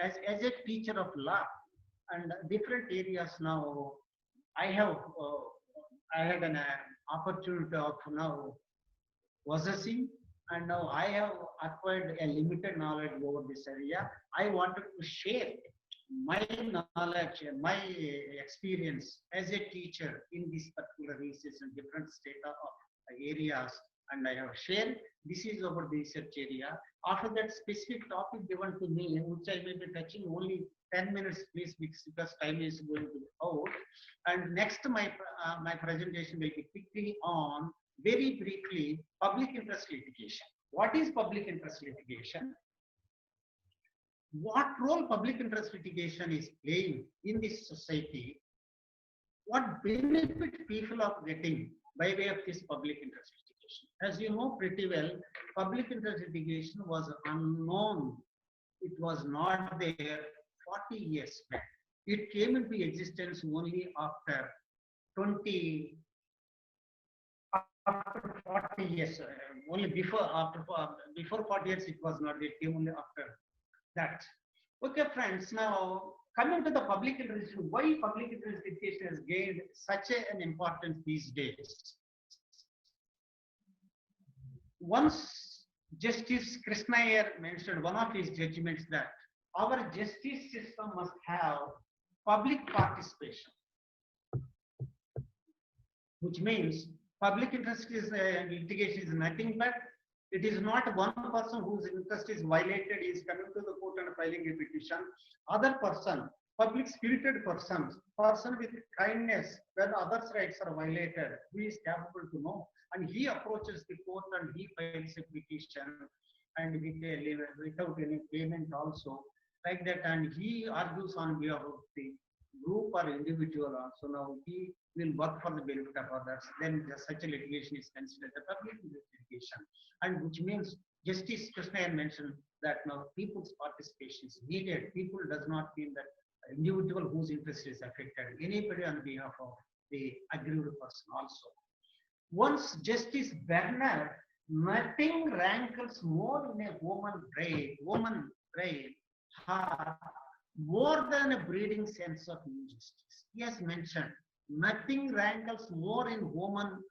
as a teacher of law and different areas. Now I had an opportunity of now possessing, and now I have acquired a limited knowledge over this area. I wanted to share my knowledge and my experience as a teacher in this particular research in different state of areas, and I have shared. This is about the research area. After that specific topic given to me, which I may be touching only 10 minutes, please, because time is going to be out. And next, my presentation will be quickly on, very briefly, public interest litigation. What is public interest litigation? What role public interest litigation is playing in this society? What benefit people are getting by way of this public interest litigation? As you know pretty well, public interest litigation was unknown. It was not there 40 years back. It came into existence only after 40 years. Only before 40 years it was not. It came only after that. Okay, friends. Now coming to the public interest, why public interest litigation has gained such an importance these days? Once Justice Krishna Iyer mentioned one of his judgments that our justice system must have public participation, which means public interest is litigation is nothing but it is not one person whose interest is violated is coming to the court and filing a petition. Other person, public spirited person with kindness when others' rights are violated, who is capable to know, and he approaches the court and he files a petition and without any payment also, like that, and he argues on behalf of the group or individual also. Now he will work for the benefit of others. Then such a litigation is considered a public litigation, and which means Justice Krishna Iyer mentioned that now people's participation is needed. People does not mean that individual whose interest is affected, anybody on behalf of the aggrieved person also. Once Justice Bernard, nothing rankles more in a woman brain heart more than a breeding sense of injustice. He has mentioned nothing rankles more in woman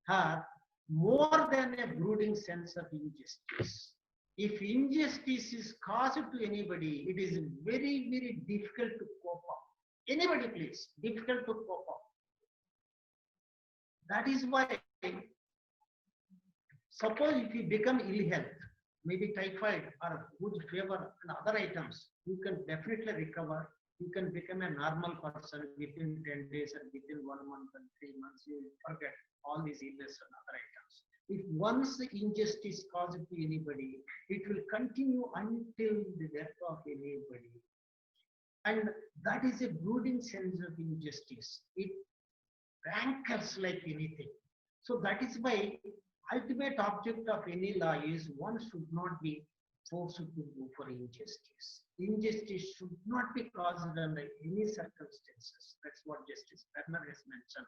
heart more than a brooding sense of injustice. If injustice is caused to anybody, it is very, very difficult to cope up. Anybody, please, difficult to cope up. That is why, suppose if you become ill health, maybe typhoid or good fever and other items, you can definitely recover. You can become a normal person within 10 days and within 1 month and 3 months. You will forget all these illness and other items. If once the injustice caused to anybody, it will continue until the death of anybody. And that is a brooding sense of injustice. It rankles like anything. So that is why ultimate object of any law is one should not be forced to go for injustice. Injustice should not be caused under any circumstances. That's what Justice Bernard has mentioned.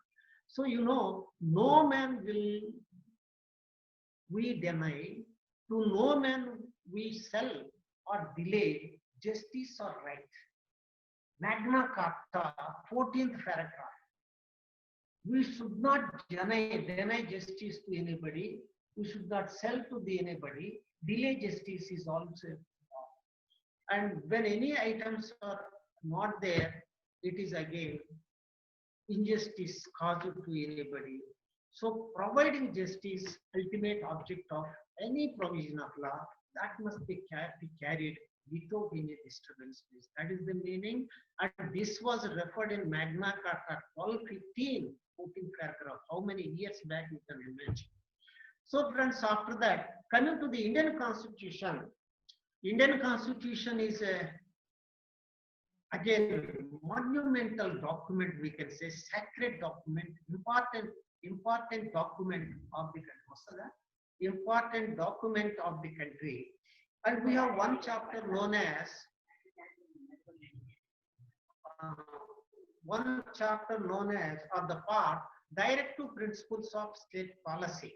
So, you know, no man will we deny, to no man we sell or delay justice or right. Magna Carta, 14th paragraph. We should not deny justice to anybody. We should not sell to anybody. Delay justice is also wrong. And when any items are not there, it is again injustice caused to anybody. So providing justice, ultimate object of any provision of law, that must be carried without any disturbance. That is the meaning. And this was referred in Magna Carta 1215, 14th paragraph. How many years back you can imagine. So friends, after that, coming to the Indian Constitution. Indian Constitution is a, again, monumental document, we can say, sacred document, important document of the country. Important document of the country. And we have one chapter known as or the part, Directive Principles of State Policy.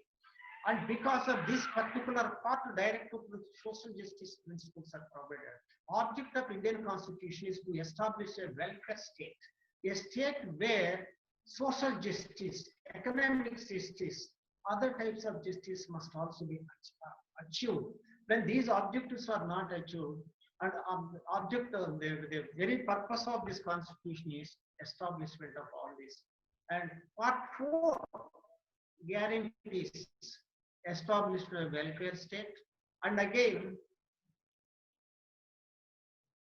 And because of this particular part, Directive Social Justice Principles are provided. Object of Indian Constitution is to establish a welfare state, a state where social justice, economic justice, other types of justice must also be achieved. When these objectives are not achieved, And object, the very purpose of this constitution is establishment of all this. And part 4 guarantees establishment of welfare state. And again,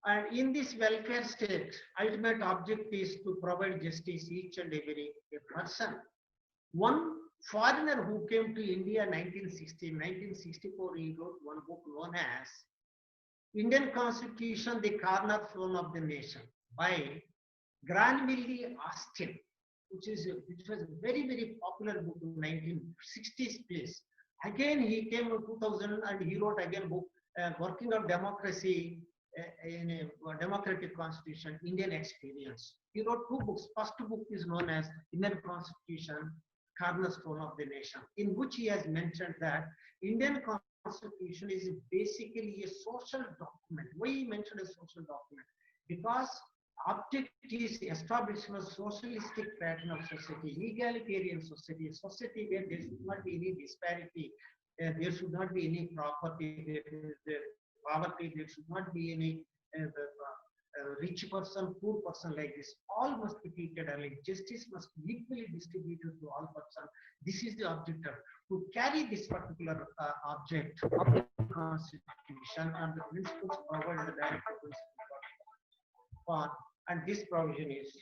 and in this welfare state, ultimate object is to provide justice each and every person. One foreigner who came to India 1964, he wrote one book known as Indian Constitution, the Cornerstone of the Nation by Granville Austin, which was a very, very popular book in 1960s place. Again, he came in 2000 and he wrote again book, Working of Democracy in a Democratic Constitution, Indian Experience. He wrote 2 books. First book is known as Indian Constitution, Cornerstone of the Nation, in which he has mentioned that Indian Constitution is basically a social document. Why he mentioned a social document? Because object is establishing a socialistic pattern of society, egalitarian society, a society where there should not be any disparity, there should not be any property, poverty, there should not be any rich person, poor person like this. All must be treated alike. Justice must be equally distributed to all persons. This is the objective. To carry this particular object of the Constitution and the principles provided by the principle and this provision is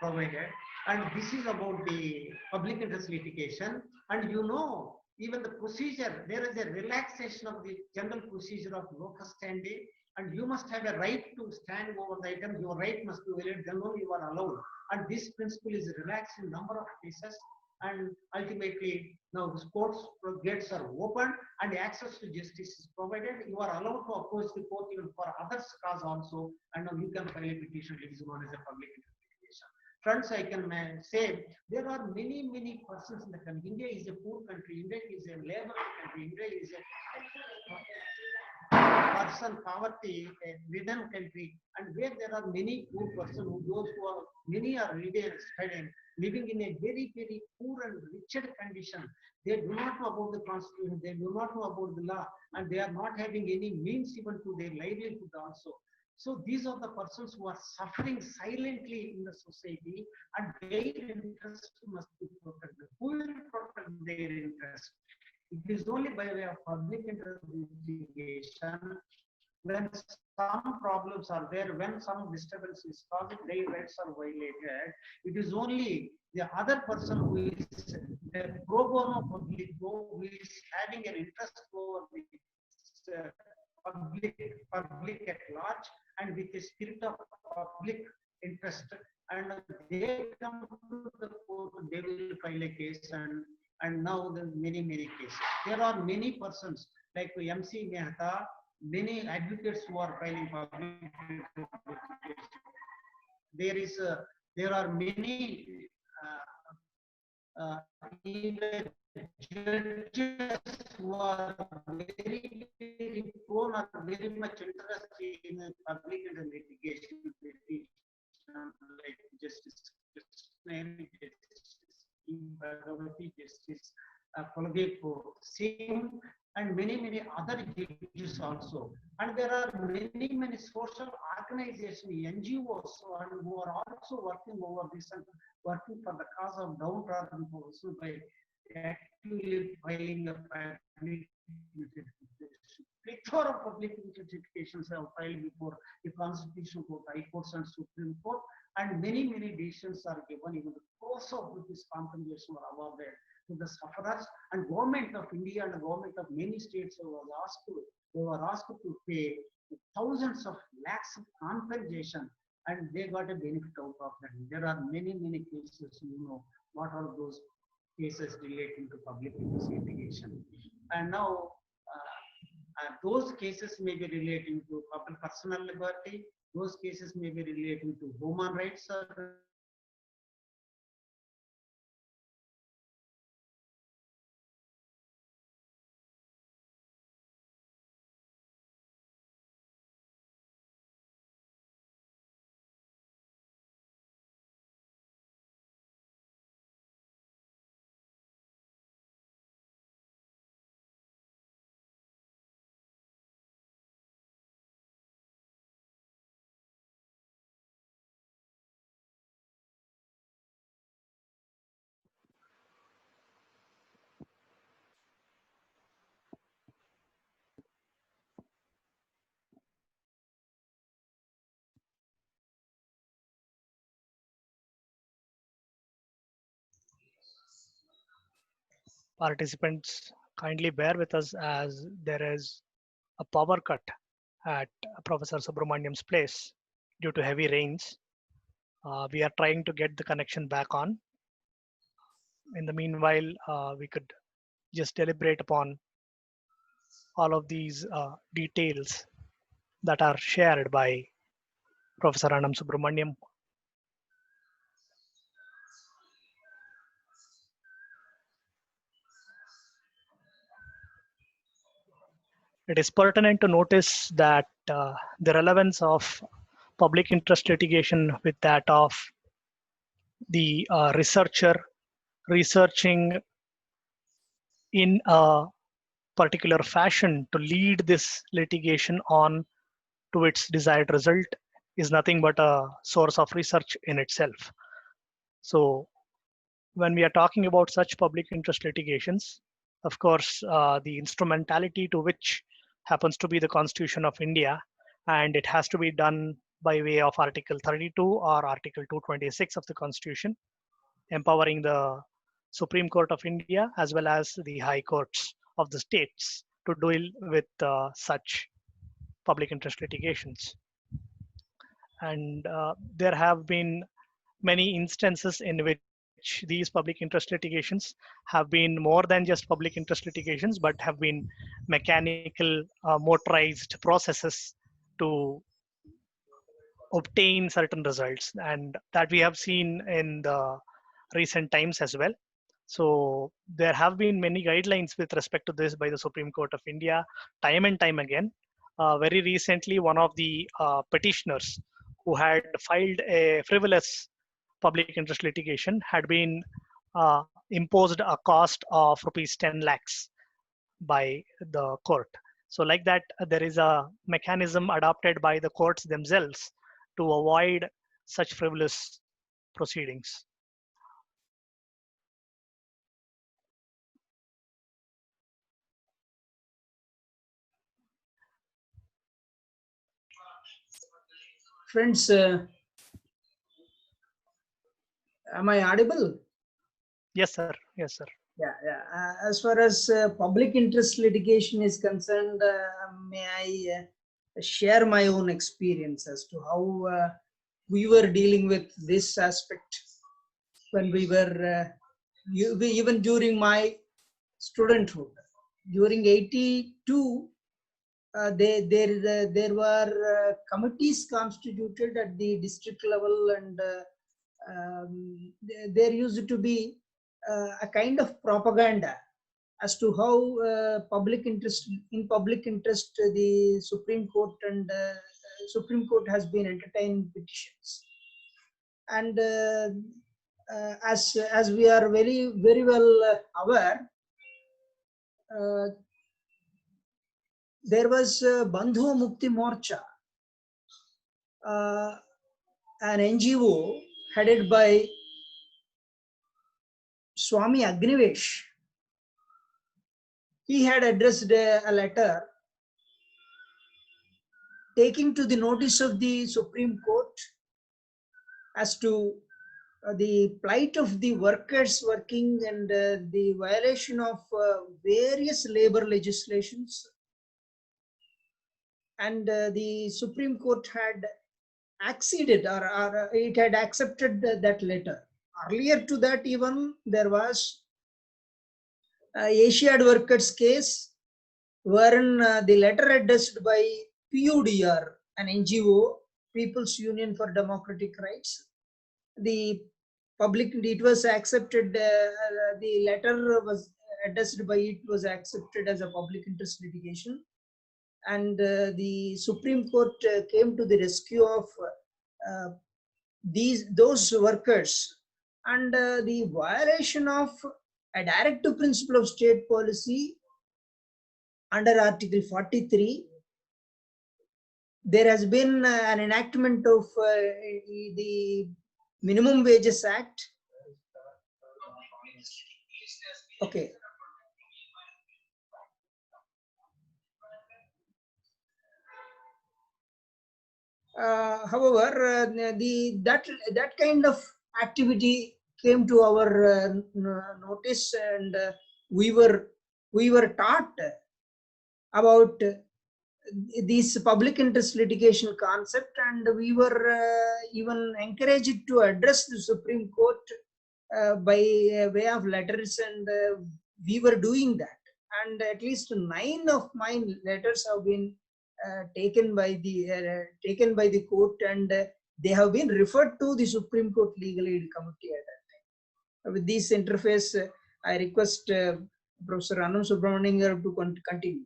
provided. And this is about the public interest litigation. And you know, even the procedure, there is a relaxation of the general procedure of locus standi, and you must have a right to stand over the item. Your right must be violated, then only you are allowed. And this principle is relaxed in number of cases. And ultimately, now the courts gates are open and access to justice is provided. You are allowed to approach the court even for others' cause also, and now you can file a petition. It is known as a public interpretation. Friends, I can say there are many, many persons in the country. India is a poor country. India is a labor country. India is a person poverty ridden country, and where there are many poor persons, many are living in a very, very poor and wretched condition. They do not know about the constitution, they do not know about the law, and they are not having any means even to their livelihood also. So these are the persons who are suffering silently in the society, and their interest must be protected. Who will protect their interest? It is only by way of public interest litigation. When some problems are there, when some disturbance is caused, their rights are violated. It is only the other person who is the pro bono public, who is having an interest over the public at large, and with the spirit of public interest, and they come to the court, they will file a case, and now there are many, many cases. There are many persons like MC Mehta, many advocates who are filing public. There are many even judges who are very, very prone or very much interested in public and litigation, like Justice Justice Kuldeep Singh, and many, many other judges also. And there are many, many social organizations, NGOs, who are also working over this and working for the cause of downtrodden person by actively filing a public plethora of public interpretations have filed before the Constitutional Court, High Courts, and Supreme Court, and many, many decisions are given. Even the course of this compensation were awarded to the sufferers, and government of India and the government of many states were asked to pay thousands of lakhs of compensation, and they got a benefit out of that. There are many, many cases, you know, what are those cases relating to public interest litigation. And now those cases may be relating to public personal liberty, those cases may be relating to human rights participants kindly bear with us as there is a power cut at Professor Subramaniam's place due to heavy rains. We are trying to get the connection back on. In the meanwhile, we could just deliberate upon all of these details that are shared by Professor Anam Subramaniam. It is pertinent to notice that the relevance of public interest litigation with that of the researcher researching in a particular fashion to lead this litigation on to its desired result is nothing but a source of research in itself. So when we are talking about such public interest litigations, of course, the instrumentality to which happens to be the Constitution of India, and it has to be done by way of Article 32 or Article 226 of the Constitution, empowering the Supreme Court of India as well as the high courts of the states to deal with such public interest litigations. And there have been many instances in which these public interest litigations have been more than just public interest litigations, but have been mechanical, motorized processes to obtain certain results, and that we have seen in the recent times as well. So there have been many guidelines with respect to this by the Supreme Court of India time and time again. Very recently, one of the petitioners who had filed a frivolous public interest litigation had been imposed a cost of rupees 10 lakhs by the court. So like that, there is a mechanism adopted by the courts themselves to avoid such frivolous proceedings. Friends, am I audible? Yes, sir. Yes, sir. Yeah. As far as public interest litigation is concerned, may I share my own experience as to how we were dealing with this aspect when we were, even during my studenthood. During 82, there were committees constituted at the district level, and there used to be a kind of propaganda as to how public interest the Supreme Court and Supreme Court has been entertaining petitions, and as we are very well aware, there was Bandhu Mukti Morcha, an NGO headed by Swami Agnivesh. He had addressed a letter taking to the notice of the Supreme Court as to the plight of the workers working and the violation of various labor legislations. And the Supreme Court had acceded, or it had accepted that letter. Earlier to that, even there was Asiad workers case, wherein the letter addressed by PUDR, an NGO, People's Union for Democratic Rights, it was accepted. The letter was addressed by it was accepted as a public interest litigation, and the Supreme Court came to the rescue of those workers, and the violation of a directive principle of state policy under Article 43. There has been an enactment of the Minimum Wages Act. Okay. However, that kind of activity came to our notice, and we were taught about this public interest litigation concept, and we were even encouraged to address the Supreme Court by way of letters, and we were doing that. And at least 9 of my letters have been taken by the court, and they have been referred to the Supreme Court Legal Aid Committee at that time. With this interface, I request Professor Anand Subramanian to continue.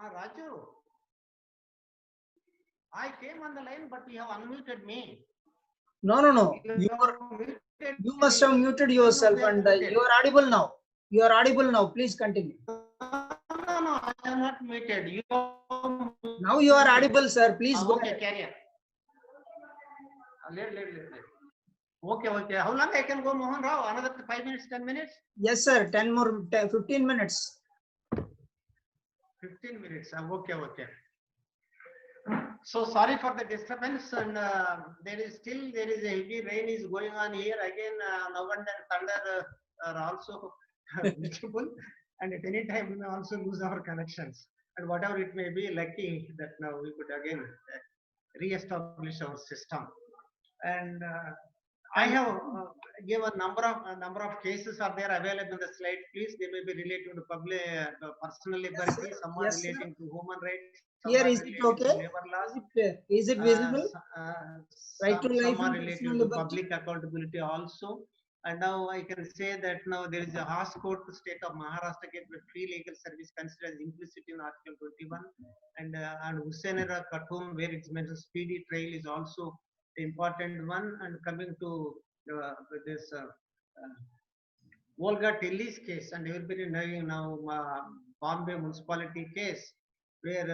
Raju, I came on the line, but you have unmuted me. No. You must have muted yourself, and you are audible now. You are audible now. Please continue. No, I am not muted. Now you are audible, sir. Please go Okay, ahead. carry on. Okay. How long I can go, Mohan Rao? Another 5 minutes, 10 minutes? Yes, sir. 15 minutes. 15 minutes. Okay. So sorry for the disturbance, and there is a heavy rain is going on here again. Now and then thunder are also visible, and at any time we may also lose our connections. And whatever it may be, lucky that now we could again re-establish our system. And I have given a number of cases are there available in the slide. Please, they may be related to public personal liberty, some are relating to human rights. Here, is it okay? Is it visible? Right to life some are and related personal to liberty. public accountability also. And now I can say that now there is a harsh court state of Maharashtra gave free legal service considered as implicit in Article 21. And Hussainara Khatun, where it's mentioned speedy trial, is also the important one. And coming to this Volga Tilly's case, and everybody knowing now Bombay municipality case, where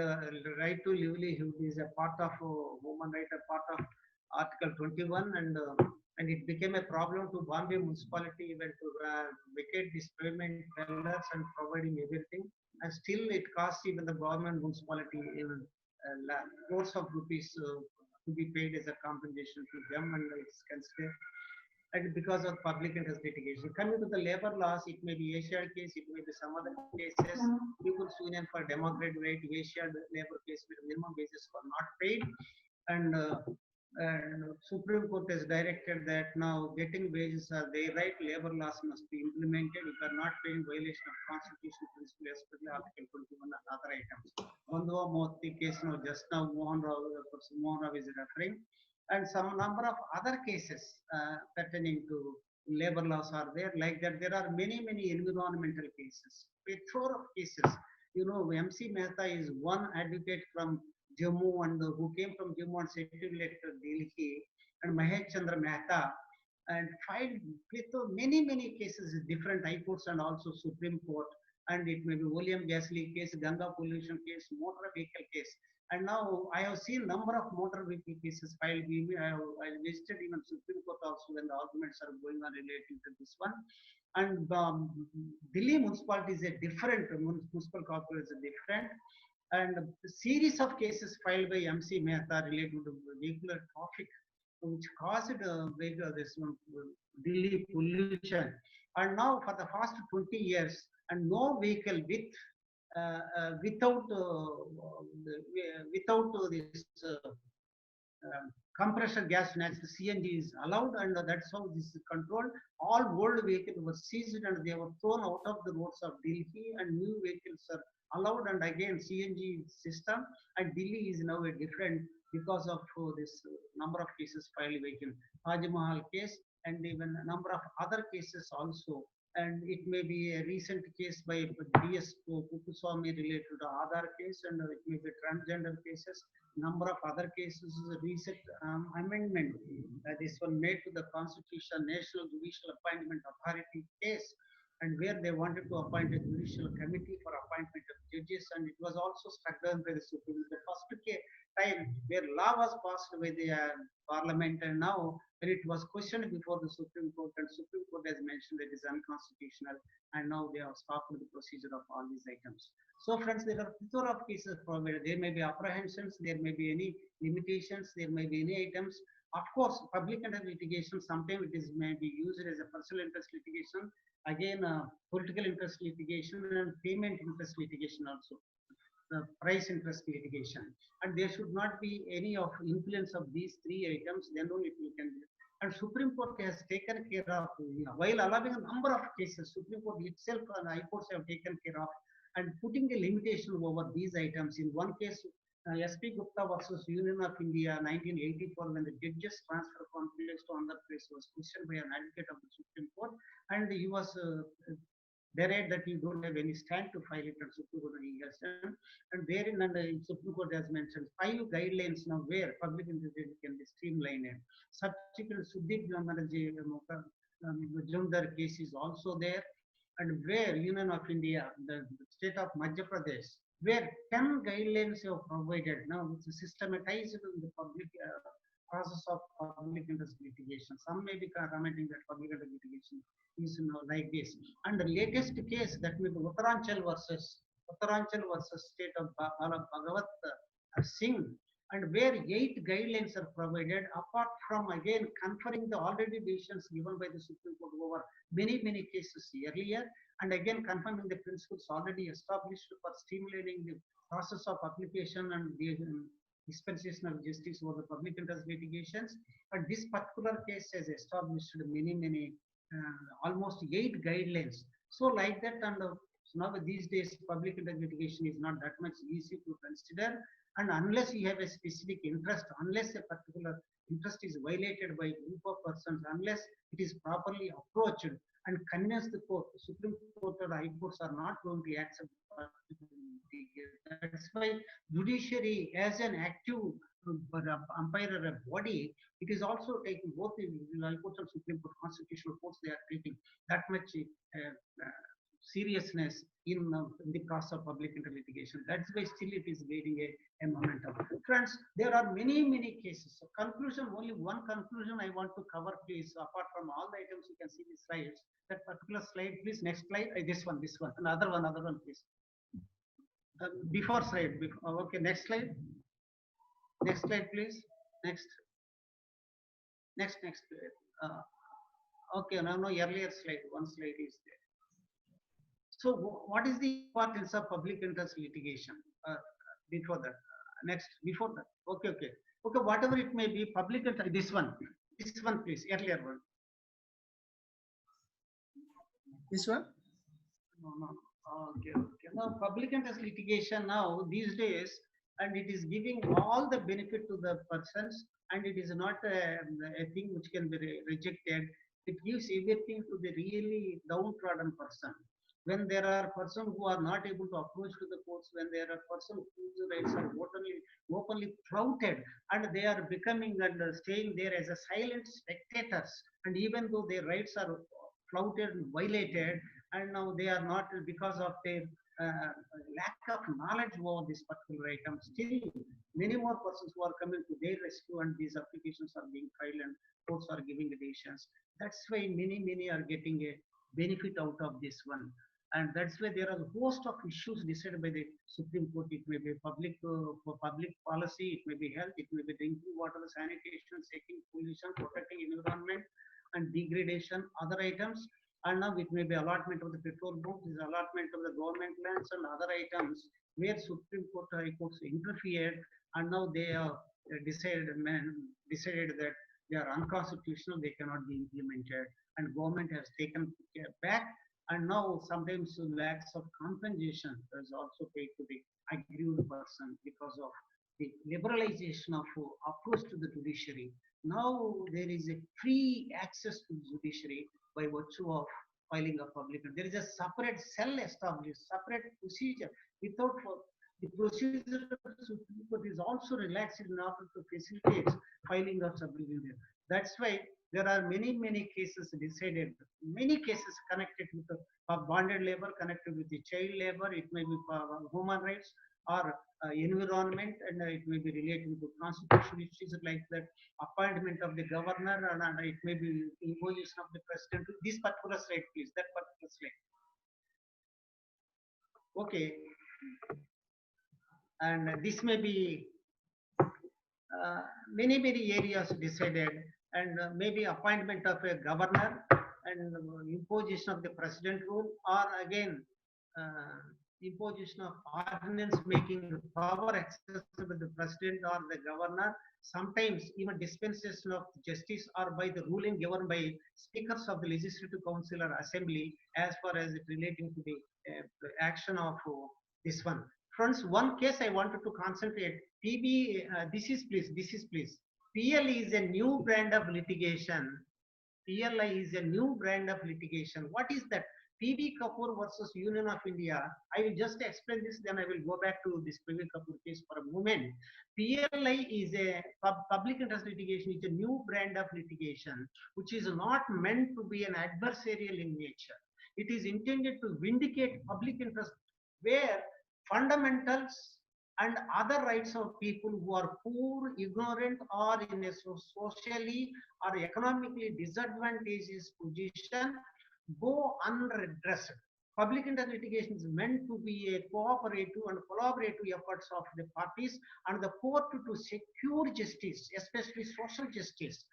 right to livelihood is a part of human right, a part of Article 21, and it became a problem to Bombay municipality even to vacate this payment tellers and providing everything, and still it costs even the government municipality even crores of rupees to be paid as a compensation to them, and it's considered. And because of public interest litigation. Coming to the labor laws, it may be Asiad case, it may be some other cases. People's Union for Democratic Right, Asiad labor case where minimum wages were not paid. And Supreme Court has directed that now getting wages are their right, labor laws must be implemented. If are not paid in violation of constitutional principle, especially Article 21 and other items. Bandhuva Moti case now just now Mohan Rao is referring. And some number of other cases pertaining to labor laws are there. Like that, there are many environmental cases, a plethora of cases. You know, MC Mehta is one advocate from Jammu, and who came from Jammu and settled at Delhi, and Mahesh Chandra Mehta, and filed many cases in different high courts and also Supreme Court. And it may be William Gasley case, Ganga pollution case, motor vehicle case. And now I have seen number of motor vehicle cases filed. I visited even Supreme Court also when the arguments are going on relating to this one. And Delhi municipality is a different, municipal corporation is different. And a series of cases filed by MC Mehta relating to vehicular traffic, which caused Delhi pollution. And now for the past 20 years, and no vehicle without this compressor gas, natural CNG is allowed, and that's how this is controlled. All old vehicles were seized and they were thrown out of the roads of Delhi, and new vehicles are allowed, and again CNG system. And Delhi is now a different because of this number of cases filed vehicle. Taj Mahal case, and even a number of other cases also. And it may be a recent case by DS Pupuswamy related to Aadhaar case, and it may be transgender cases. Number of other cases is a recent amendment. This one made to the Constitution National Judicial Appointment Authority case, and where they wanted to appoint a judicial committee for appointment of judges, and it was also struck down by the Supreme Court. The first time where law was passed by the Parliament, and now when it was questioned before the Supreme Court, and Supreme Court has mentioned that it is unconstitutional, and now they have stopped the procedure of all these items. So friends, there are plethora of cases provided. There may be apprehensions, there may be any limitations, there may be any items. Of course, public interest litigation, sometimes it is may be used as a personal interest litigation, again political interest litigation, and payment interest litigation also. The price interest litigation, and there should not be any of influence of these three items, then only we can do. And Supreme Court has taken care of, while allowing a number of cases, Supreme Court itself and High Courts have taken care of and putting a limitation over these items. In one case, SP Gupta versus Union of India, 1984, when the judges transfer from place to another place was questioned by an advocate of the Supreme Court, and he was therein that you don't have any stand to file it, and Supreme Court has done. And therein, and the Supreme Court has mentioned 5 guidelines now where public interest can be streamlined. Subsequent Sudeep Majumdar case is also there, and where Union of India, the state of Madhya Pradesh, where 10 guidelines are provided. Now it's systematized in the public process of public interest litigation. Some may be commenting that public interest litigation is like this. And the latest case, that may be Uttaranchal versus state of Bhagavat Singh, and where 8 guidelines are provided, apart from again conferring the already decisions given by the Supreme Court over many cases earlier, and again confirming the principles already established for streamlining the process of application and the dispensation of justice over the public interest litigations. And this particular case has established many almost 8 guidelines. So like that, and now these days public interest litigation is not that much easy to consider, and unless you have a specific interest, unless a particular interest is violated by a group of persons, unless it is properly approached and convince the court, the Supreme Court or High Courts are not going to accept. That's why judiciary as an active umpire body, it is also taking both the High Courts and Supreme Court constitutional courts, they are taking that much seriousness in the process of public interest litigation. That's why still it is gaining a momentum. Friends, there are many cases. So conclusion, only one conclusion I want to cover, please. Apart from all the items, you can see the slides. That particular slide, please. Next slide. This one. Another one, please. Before slide. Okay, next slide. Next slide, please. Next. Okay, no, earlier slide. One slide is there. So what is the importance of public interest litigation? Before that, before that. Okay, whatever it may be, public interest, this one please, earlier one. This one? No. Okay. Now public interest litigation now these days, and it is giving all the benefit to the persons, and it is not a thing which can be rejected. It gives everything to the really downtrodden person. When there are persons who are not able to approach to the courts, when there are persons whose rights are openly flouted, and they are becoming and staying there as a silent spectators, and even though their rights are flouted and violated, and now they are not, because of their lack of knowledge over this particular item, still many more persons who are coming to their rescue, and these applications are being filed and courts are giving the decisions. That's why many are getting a benefit out of this one. And that's why there are a host of issues decided by the Supreme Court. It may be public policy, it may be health, it may be drinking water, sanitation, safety, pollution, protecting environment, and degradation, other items. And now it may be allotment of the petrol bombs, allotment of the government lands, and other items where Supreme Court, High Courts interfered, and now they have decided that they are unconstitutional, they cannot be implemented, and government has taken back. And now sometimes lacks of compensation is also paid to the aggrieved person because of the liberalization of approach to the judiciary. Now there is a free access to judiciary by virtue of filing a public. There is a separate cell established, separate procedure. Without the procedure of the Supreme Court is also relaxed in order to facilitate filing of subrogation. That's why there are many cases decided, many cases connected with the bonded labor, connected with the child labor. It may be human rights or environment, and it may be related to constitutional issues like that, appointment of the governor, and it may be imposition of the president. This particular slide, please. That particular slide. Okay, and this may be many areas decided, and maybe appointment of a governor and imposition of the president rule, or again imposition of ordinance making power accessible to the president or the governor, sometimes even dispensation of justice or by the ruling given by speakers of the legislative council or assembly as far as it relating to the action of this one. Friends, one case I wanted to concentrate. PB, this is please. PL is a new brand of litigation. PLI is a new brand of litigation. What is that? PB Kapoor versus Union of India. I will just explain this, then I will go back to this PB Kapoor case for a moment. PLI is a public interest litigation. It's a new brand of litigation, which is not meant to be an adversarial in nature. It is intended to vindicate public interest where fundamentals and other rights of people who are poor, ignorant, or in a socially or economically disadvantageous position go unredressed. Public interest litigation is meant to be a cooperative and collaborative efforts of the parties and the court to secure justice, especially social justice,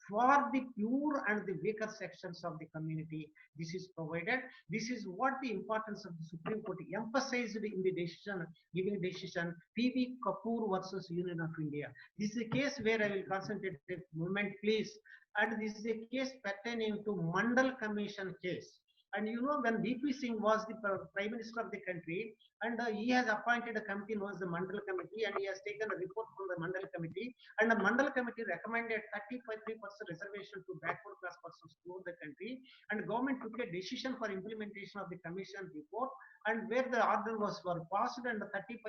for the poor and the weaker sections of the community. This is provided. This is what the importance of the Supreme Court emphasized in the decision, giving decision PB Kapoor versus Union of India. This is a case where I will concentrate a moment, please. And this is a case pertaining to Mandal Commission case. And you know, when VP Singh was the Prime Minister of the country, and he has appointed a committee known as the Mandal Committee, and he has taken a report from the Mandal Committee, and the Mandal Committee recommended 33% reservation to backward class persons throughout the country, and the government took a decision for implementation of the commission report, and where the order was passed, and the 33%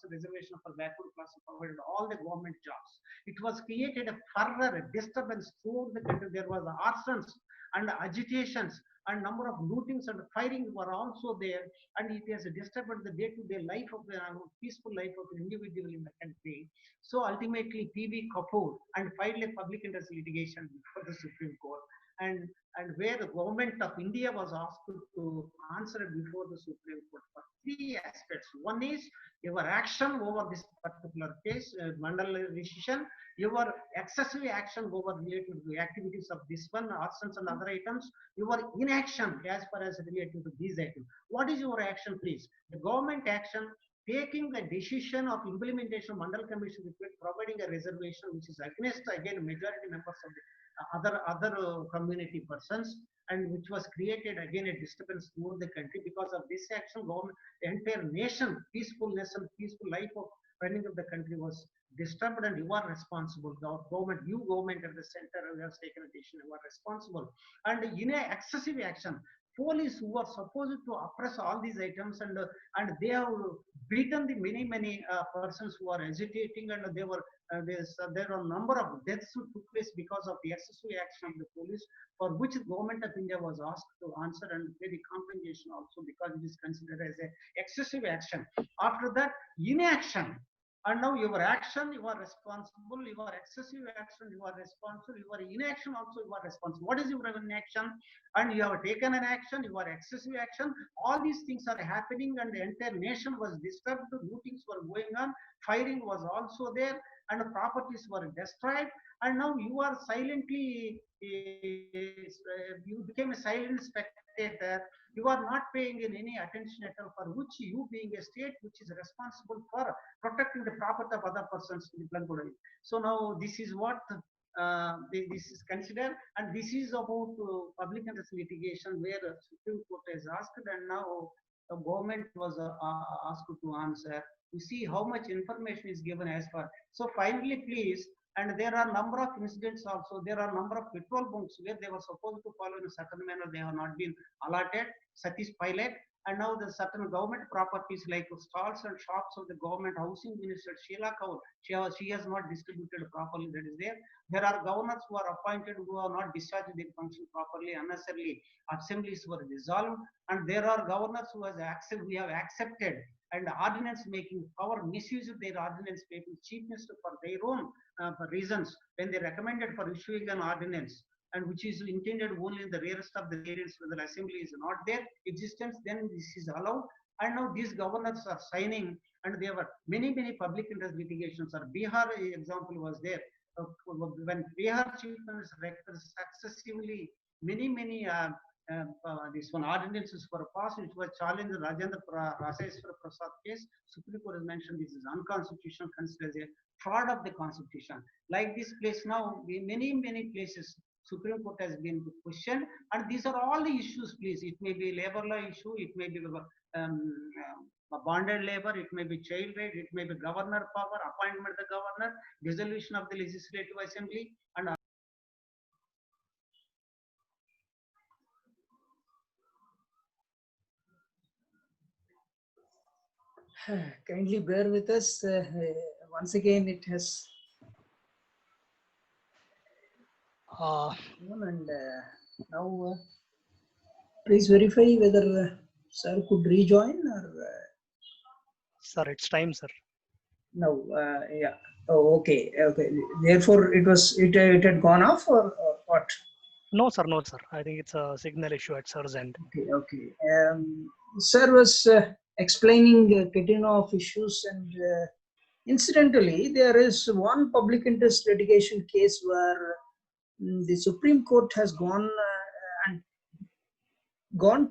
reservation for backward class provided all the government jobs. It was created a further disturbance throughout the country. There was arsons and agitations, and number of lootings and firing were also there, and it has disturbed the day-to-day life of the peaceful life of an individual in the country. So ultimately, PB Kapoor and filed a public interest litigation before the Supreme Court, and where the government of India was asked to answer before the Supreme Court for three aspects. One is your action over this particular case, Mandal decision, your excessive action over related to the activities of this one, arsons and other items, your inaction as far as related to these items. What is your action, please? The government action, taking a decision of implementation of Mandal Commission report, providing a reservation which is against, again, majority members of the other community persons, and which was created again a disturbance throughout the country. Because of this action, government, the entire nation, peacefulness and peaceful life of running of the country was disturbed, and you are responsible. The government, you government at the center, you have taken a decision, you are responsible. And in a excessive action, police who are supposed to oppress all these items, and they have beaten the many persons who are agitating, and they were there are a number of deaths who took place because of the excessive action of the police, for which the government of India was asked to answer and pay the compensation also, because it is considered as a excessive action. After that, inaction. And now your action, you are responsible. Your excessive action, you are responsible. Your inaction also, you are responsible. What is your inaction? And you have taken an action, your excessive action. All these things are happening, and the entire nation was disturbed. Lootings were going on. Firing was also there, and the properties were destroyed. And now you are silently, you became a silent spectator. You are not paying in any attention at all, for which you, being a state which is responsible for protecting the property of other persons in the. So now this is what this is considered, and this is about public interest litigation, where Supreme Court has asked, and now the government was asked to answer. You see how much information is given as far. So finally, please, And there are number of incidents also. There are number of petrol bunks where they were supposed to follow in a certain manner. They have not been allotted. Satish pilot. And now the certain government properties like stalls and shops of the government housing minister Sheila Kaur, she has not distributed properly. That is there. There are governors who are appointed who have not discharged their function properly. Unnecessarily, assemblies were dissolved, and there are governors who have accepted and ordinance making power, misuse of their ordinance making chief minister for their own reasons when they recommended for issuing an ordinance, and which is intended only in the rarest of the areas where the assembly is not there existence, then this is allowed. And now these governors are signing, and there were many public interest litigations. Or Bihar example was there when Bihar chief minister successively many this one ordinances were passed, which was challenged in Rajeshwar Prasad case. Supreme Court has mentioned this is unconstitutional, considered as a fraud of the constitution. Like this place now, many places Supreme Court has been questioned, and these are all the issues, please. It may be labor law issue, it may be bonded labor, it may be child right, it may be governor power, appointment of the governor, dissolution of the legislative assembly, and Kindly bear with us. Once again, it has and now please verify whether sir could rejoin or Sir, it's time, sir. no. Yeah. Oh, okay. Okay. Therefore, it had gone off or what? No, sir. No, sir. I think it's a signal issue at sir's end. Okay. Okay. Sir was explaining catenary of issues, and incidentally, there is one public interest litigation case where the Supreme Court has gone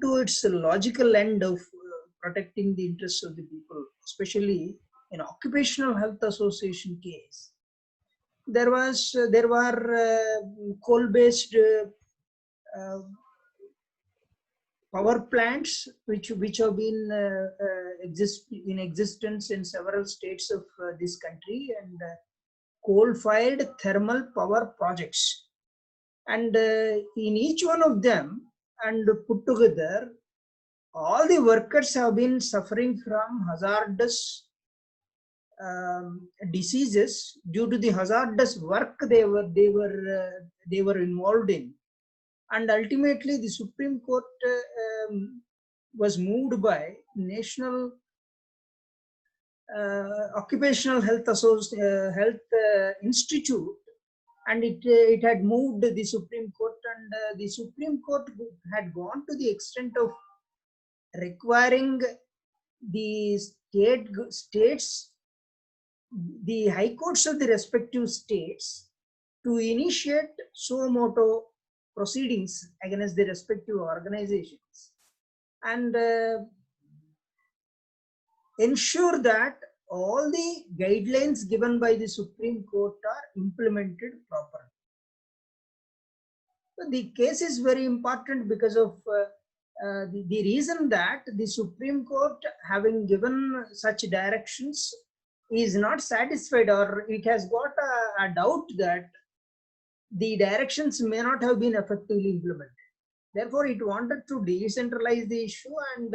to its logical end of protecting the interests of the people, especially in occupational health association case. There were coal-based power plants which have been in existence in several states of this country, and coal-fired thermal power projects. And in each one of them, and put together, all the workers have been suffering from hazardous diseases due to the hazardous work they were involved in. And ultimately, the Supreme Court was moved by National Occupational Health Institute, and it had moved the Supreme Court, and the Supreme Court had gone to the extent of requiring the states, the high courts of the respective states, to initiate suo motu proceedings against the respective organizations and ensure that all the guidelines given by the Supreme Court are implemented properly. So the case is very important because of the reason that the Supreme Court, having given such directions, is not satisfied, or it has got a doubt that the directions may not have been effectively implemented. Therefore, it wanted to decentralize the issue, and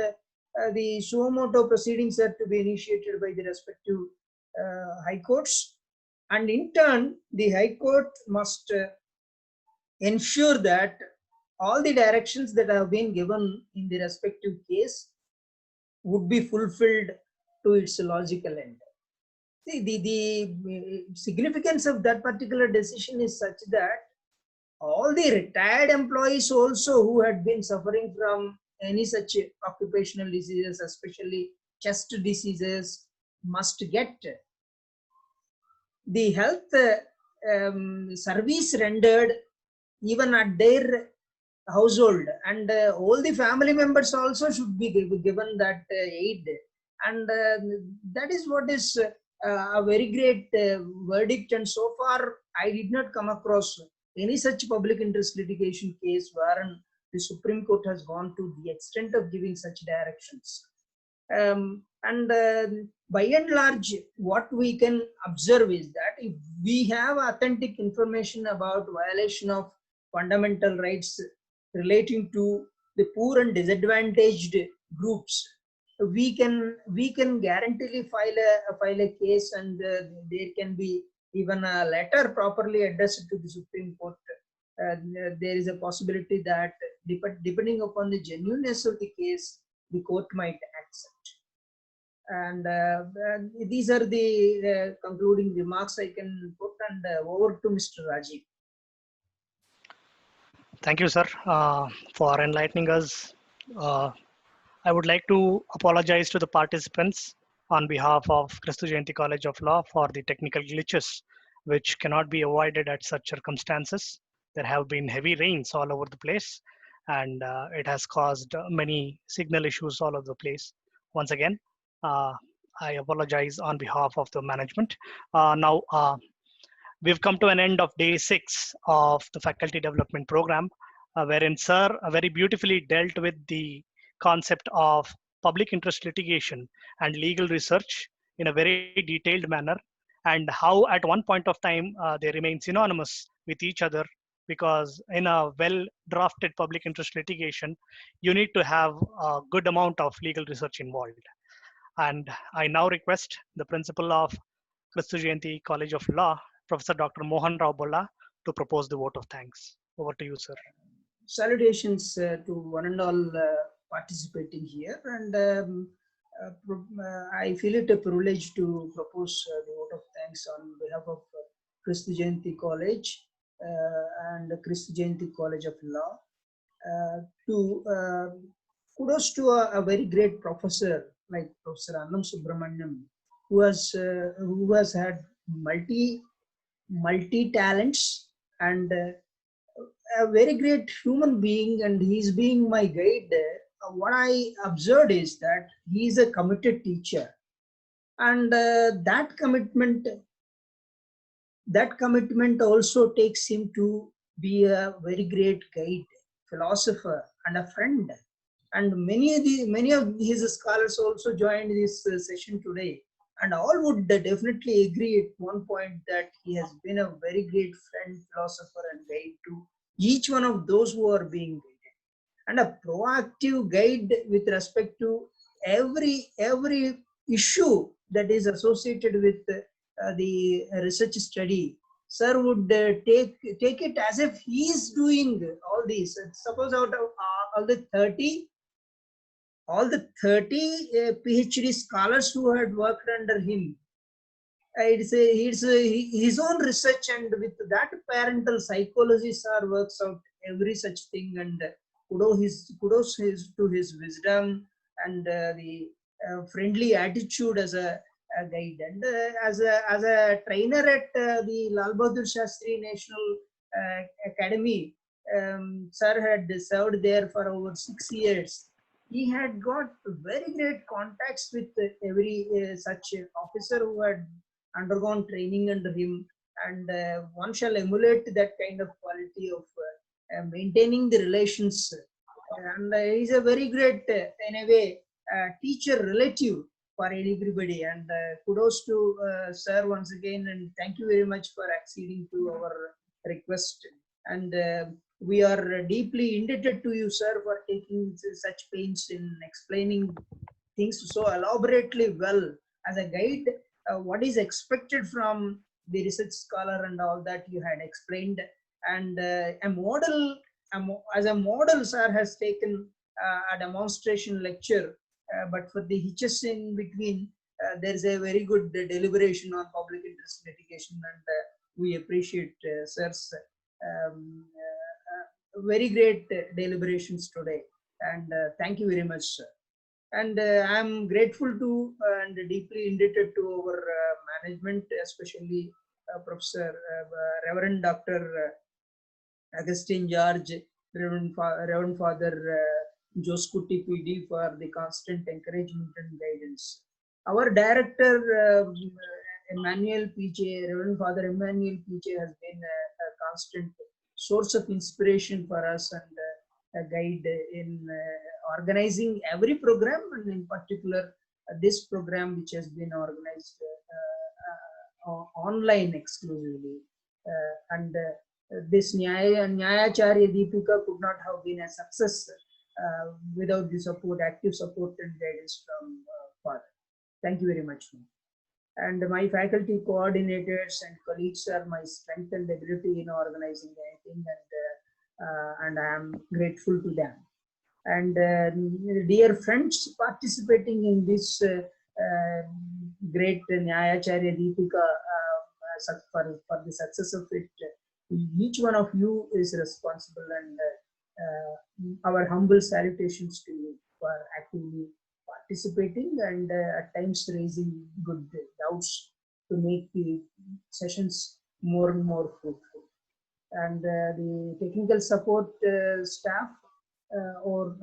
the suo motu proceedings are to be initiated by the respective high courts. And in turn, the high court must ensure that all the directions that have been given in the respective case would be fulfilled to its logical end. See, the significance of that particular decision is such that all the retired employees also who had been suffering from any such occupational diseases, especially chest diseases, must get the health service rendered even at their household, and all the family members also should be given that aid, and that is what is a very great verdict. And so far I did not come across any such public interest litigation case wherein the Supreme Court has gone to the extent of giving such directions. And by and large, what we can observe is that if we have authentic information about violation of fundamental rights relating to the poor and disadvantaged groups, we can guaranteely file a case, and there can be even a letter properly addressed to the Supreme Court. There is a possibility that depending upon the genuineness of the case, the court might accept. And these are the concluding remarks I can put, and over to Mr. Rajiv. Thank you, sir, for enlightening us. I would like to apologize to the participants on behalf of Christu Jayanti College of Law for the technical glitches, which cannot be avoided at such circumstances. There have been heavy rains all over the place, and it has caused many signal issues all over the place. Once again, I apologize on behalf of the management. Now, we've come to an end of day 6 of the faculty development program, wherein sir very beautifully dealt with the concept of public interest litigation and legal research in a very detailed manner, and how at one point of time they remain synonymous with each other, because in a well drafted public interest litigation you need to have a good amount of legal research involved. And I now request the principal of Christu Jayanti College of Law, Professor Dr. Mohan Rao Bolla, to propose the vote of thanks. Over to you, sir. Salutations to one and all participating here, and I feel it a privilege to propose the vote of thanks on behalf of Christu Jayanti College and Christu Jayanti College of Law. Kudos to a very great professor like Professor Annam Subramaniam, who has had multi talents and a very great human being, and he's being my guide. What I observed is that he is a committed teacher, and that commitment also takes him to be a very great guide, philosopher, and a friend. And many of his scholars also joined this session today, and all would definitely agree at one point that he has been a very great friend, philosopher, and guide to each one of those who are being guided, and a proactive guide with respect to every issue that is associated with the research study. Sir would take it as if he is doing all these. Suppose out of all the 30 PhD scholars who had worked under him, it's his own research, and with that parental psychology, sir works out every such thing. And kudos to his wisdom and the friendly attitude as a guide, and as a trainer at the Lal Bahadur Shastri National Academy. Sir had served there for over 6 years. He had got very great contacts with every such officer who had undergone training under him, and one shall emulate that kind of quality of maintaining the relations. And he's a very great, in a way, teacher relative for everybody. And kudos to sir once again, and thank you very much for acceding to our request. And we are deeply indebted to you, sir, for taking such pains in explaining things so elaborately well as a guide. What is expected from the research scholar and all that you had explained, and a model, as a model, sir has taken a demonstration lecture, but for the hitches in between, there is a very good deliberation on public interest litigation, and we appreciate sir's very great deliberations today, and thank you very much, sir. And I'm grateful to and deeply indebted to our management, especially Professor Reverend Dr. Augustine George, Reverend Father Joskuti PD, for the constant encouragement and guidance. Our director, Emmanuel PJ, Reverend Father Emmanuel PJ, has been a constant source of inspiration for us and a guide in organizing every program, and in particular this program, which has been organized online exclusively, and this Nyayacharya Deepika could not have been a success without the support, active support and guidance from Father. Thank you very much, ma'am. And my faculty coordinators and colleagues are my strength and ability in organizing anything, and I am grateful to them. And dear friends participating in this great Nyayacharya Deepika, for the success of it, each one of you is responsible, and our humble salutations to you for actively participating and at times raising good doubts to make the sessions more and more fruitful. And the technical support staff, or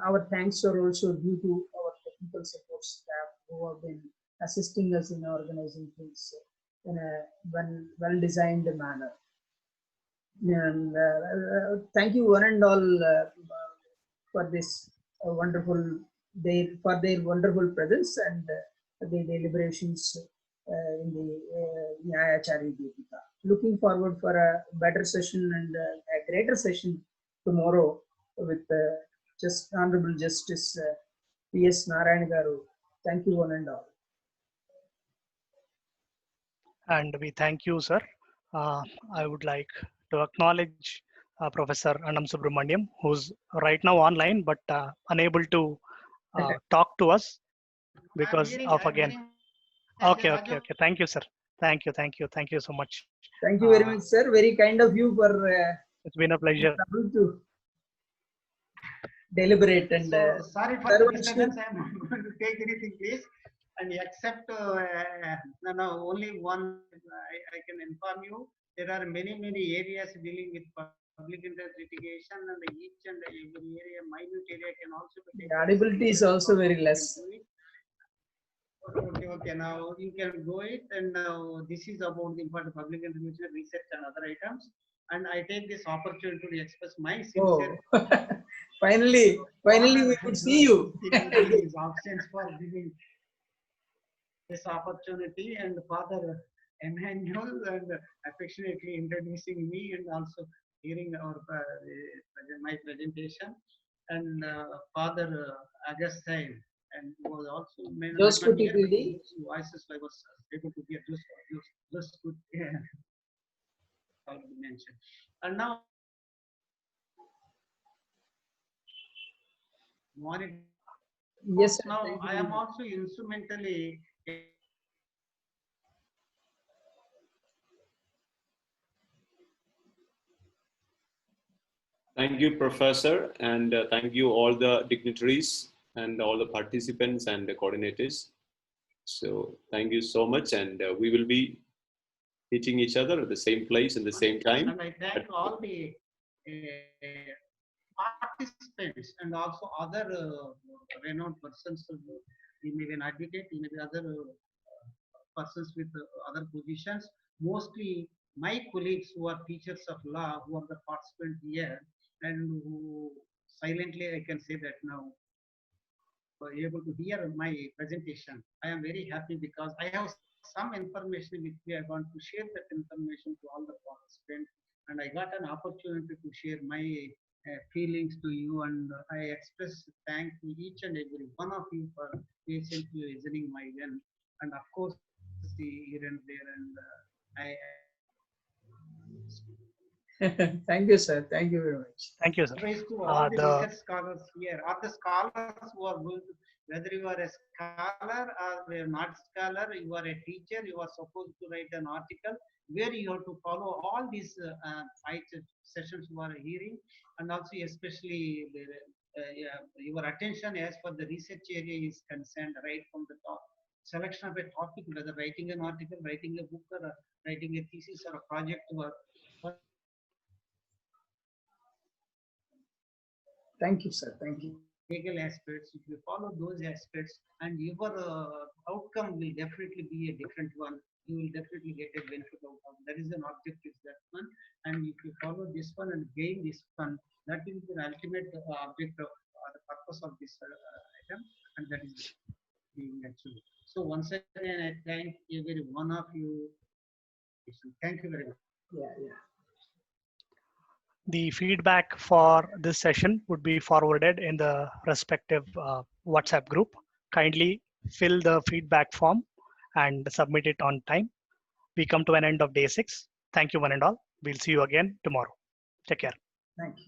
our thanks are also due to our technical support staff who have been assisting us in organizing things in a well-designed manner. And thank you one and all for this wonderful for their wonderful presence and the deliberations in the Nyayacharya Deepika. Looking forward for a better session and a greater session tomorrow with Honorable Justice P.S. Narayan Garu. Thank you one and all. And we thank you, sir. I would like to acknowledge Professor Annam Subramaniam, who's right now online but unable to talk to us because of again. Okay. Thank you, sir. Thank you so much. Thank you very much, sir. Very kind of you for. It's been a pleasure To deliberate and. So, sorry for the disturbance. I am not going to take anything, please. And except no, only one, I can inform you, there are many areas dealing with public interest litigation, and each and every area, minute area can also be taken. The audibility is also very less. Okay, now you can go it, and now this is about the important public interest research and other items. And I take this opportunity to express my sincere. Finally, we could see you. His absence for giving this opportunity, and Father Emmanuel and affectionately introducing me and also hearing our my presentation, and Father Augustine, and was also Those could be voices I was able to hear just good already mentioned. And now morning. Yes, now I am also instrumentally. Thank you, Professor, and thank you all the dignitaries and all the participants and the coordinators. So thank you so much, and we will be meeting each other at the same place in the same time. And I thank all the participants and also other renowned persons. He may be an advocate, he may be other persons with other positions. Mostly my colleagues who are teachers of law, who are the participants here, and who silently, I can say that now, were able to hear my presentation. I am very happy because I have some information with me. I want to share that information to all the participants, and I got an opportunity to share my feelings to you, and I express thanks to each and every one of you for patiently listening my end, and of course here and there, and I. Thank you, sir. Thank you very much. Thank you, sir. To all the research scholars here, or the scholars who are going to, whether you are a scholar or you are not scholar, you are a teacher, you are supposed to write an article where you have to follow all these 5 sessions you are hearing, and also especially your attention as for the research area is concerned, right from the top. Selection of a topic, whether writing an article, writing a book, or writing a thesis or a project work. Thank you, sir. Thank you. Legal aspects, if you follow those aspects, and your outcome will definitely be a different one. You will definitely get a benefit out of that. Is an objective, that one. And if you follow this one and gain this one, that is the ultimate object of the purpose of this item. and that is being achieved. So once again, I thank every one of you. Thank you very much. Yeah. The feedback for this session would be forwarded in the respective WhatsApp group. Kindly fill the feedback form and submit it on time. We come to an end of day 6. Thank you one and all. We'll see you again tomorrow. Take care. Thank you.